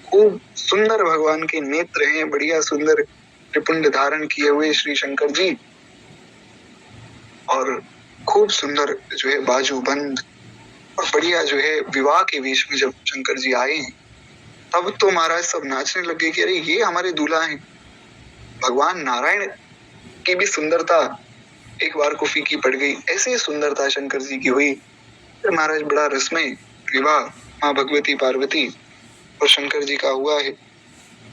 खूब सुंदर भगवान के नेत्र हैं, बढ़िया सुंदर त्रिपुंड धारण किए हुए श्री शंकर जी, और खूब सुंदर जो है बाजूबंद, और बढ़िया जो है विवाह के वेश में जब शंकर जी आए हैं, तब तो महाराज सब नाचने लगे कि अरे ये हमारे दूल्हा हैं। भगवान नारायण की भी सुंदरता एक बार को फीकी पड़ गई, ऐसे सुंदरता शंकर जी की हुई। फिर महाराज बड़ा रसमय विवाह माँ भगवती पार्वती और शंकर जी का हुआ है,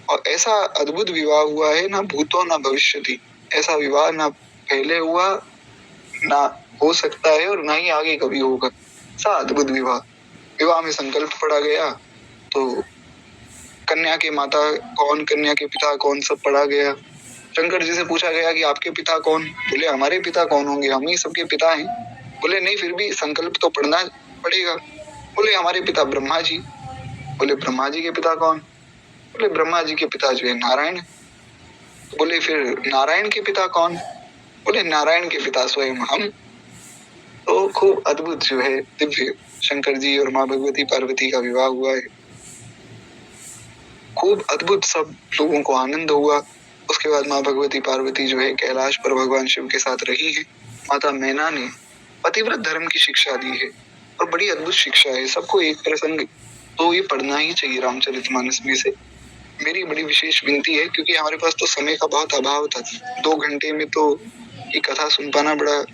और ऐसा अद्भुत विवाह हुआ है, ना भूतो ना भविष्यति। ऐसा विवाह ना पहले हुआ, ना हो सकता है, और ना ही आगे कभी होगा। ऐसा अद्भुत विवाह। विवाह में संकल्प पड़ा गया तो कन्या के माता कौन, कन्या के पिता कौन, सब पढ़ा गया। शंकर जी से पूछा गया कि आपके पिता कौन? बोले हमारे पिता कौन होंगे, हम ही सबके पिता हैं। बोले नहीं, फिर भी संकल्प तो पढ़ना पड़ेगा। बोले हमारे पिता ब्रह्मा जी। बोले ब्रह्मा जी के पिता कौन? बोले ब्रह्मा जी के पिता जो है नारायण। बोले फिर नारायण के पिता कौन? बोले नारायण के पिता स्वयं हम। तो खूब अद्भुत जो है दिव्य शंकर जी और माँ भगवती पार्वती का विवाह हुआ है। खूब अद्भुत, सब लोगों को आनंद हुआ। उसके बाद माँ भगवती पार्वती जो है कैलाश पर भगवान शिव के साथ रही है। माता मैना ने पतिव्रत धर्म की शिक्षा दी है, और बड़ी अद्भुत शिक्षा है। सबको एक प्रसंग तो ये पढ़ना ही चाहिए रामचरितमानस में से। मेरी बड़ी विशेष विनती है, क्योंकि हमारे पास तो समय का बहुत अभाव था। 2 घंटे में तो ये कथा सुन पाना बड़ा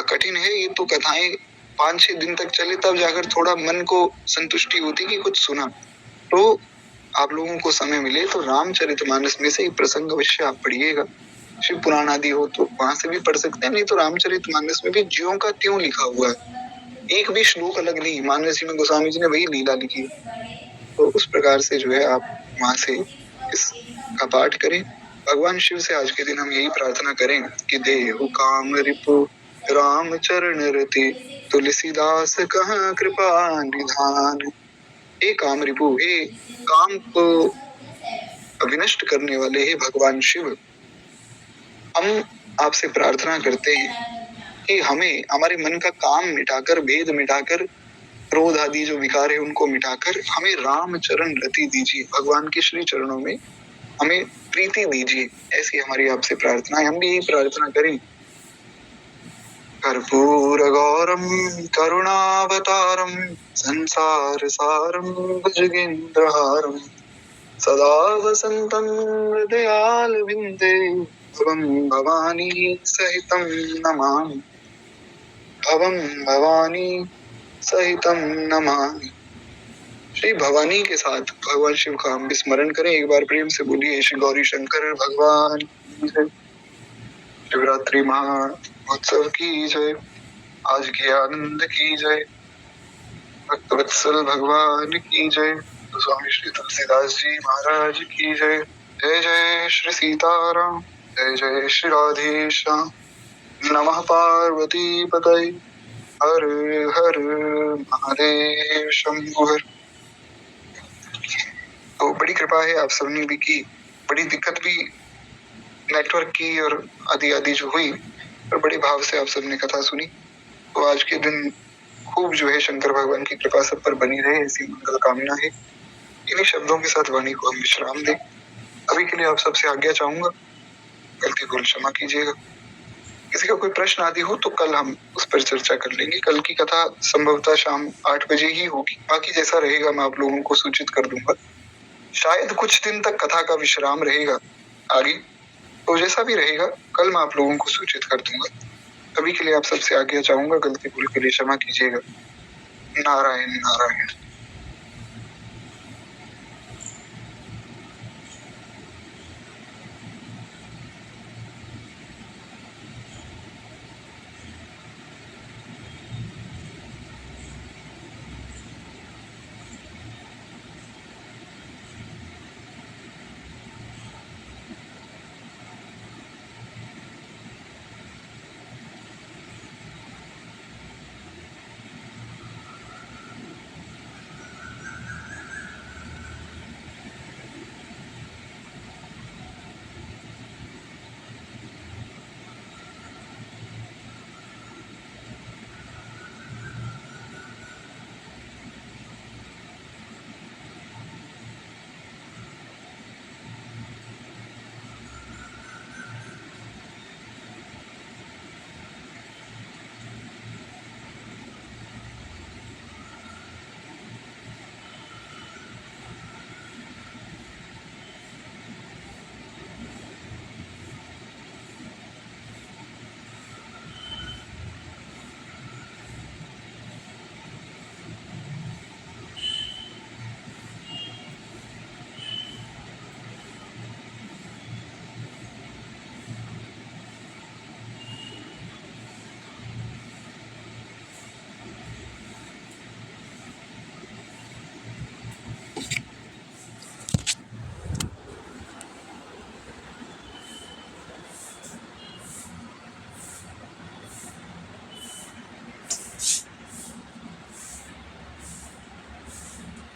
कठिन है। ये तो कथाएं 5-6 दिन तक चले, तब जाकर थोड़ा मन को संतुष्टि होती कि कुछ सुना। तो आप लोगों को समय मिले तो रामचरितमानस में से ये प्रसंग अवश्य आप पढ़िएगा। शिव पुराण आदि हो तो वहां से भी पढ़ सकते हैं, नहीं तो रामचरितमानस में भी ज्यों का त्यों लिखा हुआ है, एक भी श्लोक अलग नहीं। मानस जी में गोस्वामी जी ने वही लीला लिखी है। तो उस प्रकार से जो है आप वहां से इसका पाठ करें। भगवान शिव से आज के दिन हम यही प्रार्थना करें कि देहु काम रिपु राम चरण रति, तुलसीदास कहाँ कृपा निधान। हे काम रिपु, हे काम को विनष्ट करने वाले, हे भगवान शिव, हम आपसे प्रार्थना करते हैं कि हमें हमारे मन का काम मिटाकर, भेद मिटाकर, क्रोध आदि जो विकार है उनको मिटाकर हमें राम चरण रति दीजिए। भगवान के श्री चरणों में हमें प्रीति दीजिए, ऐसी हमारी आपसे प्रार्थना है। हम भी यही प्रार्थना करें। कर्पूर गौरम करुणावतारम संसार सारम भुजगेन्द्रहारम सदा वसंतम हृदयाल विंदे भवम भवानी सहितम नमामि, भवम भवानी सहितम नमामि। श्री भवानी के साथ भगवान शिव का हम स्मरण करें। एक बार प्रेम से बोलिए श्री गौरी शंकर भगवान की जय। शिवरात्रि महोत्सव की जय। आज के आनंद की जय। भक्तवत्सल भगवान की जय। तो स्वामी श्री तुलसीदास जी महाराज की जय। जय जय श्री सीताराम। जय जय श्री राधेश्याम। नमः पार्वती पतये। हर हर महादेव शंभु हर। तो बड़ी कृपा है आप सबने भी की। बड़ी दिक्कत भी नेटवर्क की और आदि आदि जो हुई, पर बड़े भाव से आप सबने कथा सुनी। तो आज के दिन खूब जो है शंकर भगवान की कृपा सब पर बनी रहे, ऐसी मंगल कामना है। इन्हीं शब्दों के साथ वाणी को हम विश्राम दें। अभी के लिए आप सबसे आज्ञा चाहूंगा, गलती भूल क्षमा कीजिएगा। किसी का कोई प्रश्न आदि हो तो कल हम उस पर चर्चा कर लेंगे। कल की कथा संभवतः शाम 8 बजे ही होगी। बाकी जैसा रहेगा मैं आप लोगों को सूचित कर दूंगा। शायद कुछ दिन तक कथा का विश्राम रहेगा आगे, तो जैसा भी रहेगा कल मैं आप लोगों को सूचित कर दूंगा। अभी के लिए आप सबसे आज्ञा चाहूंगा, गलती भूल के लिए क्षमा कीजिएगा। नारायण नारायण।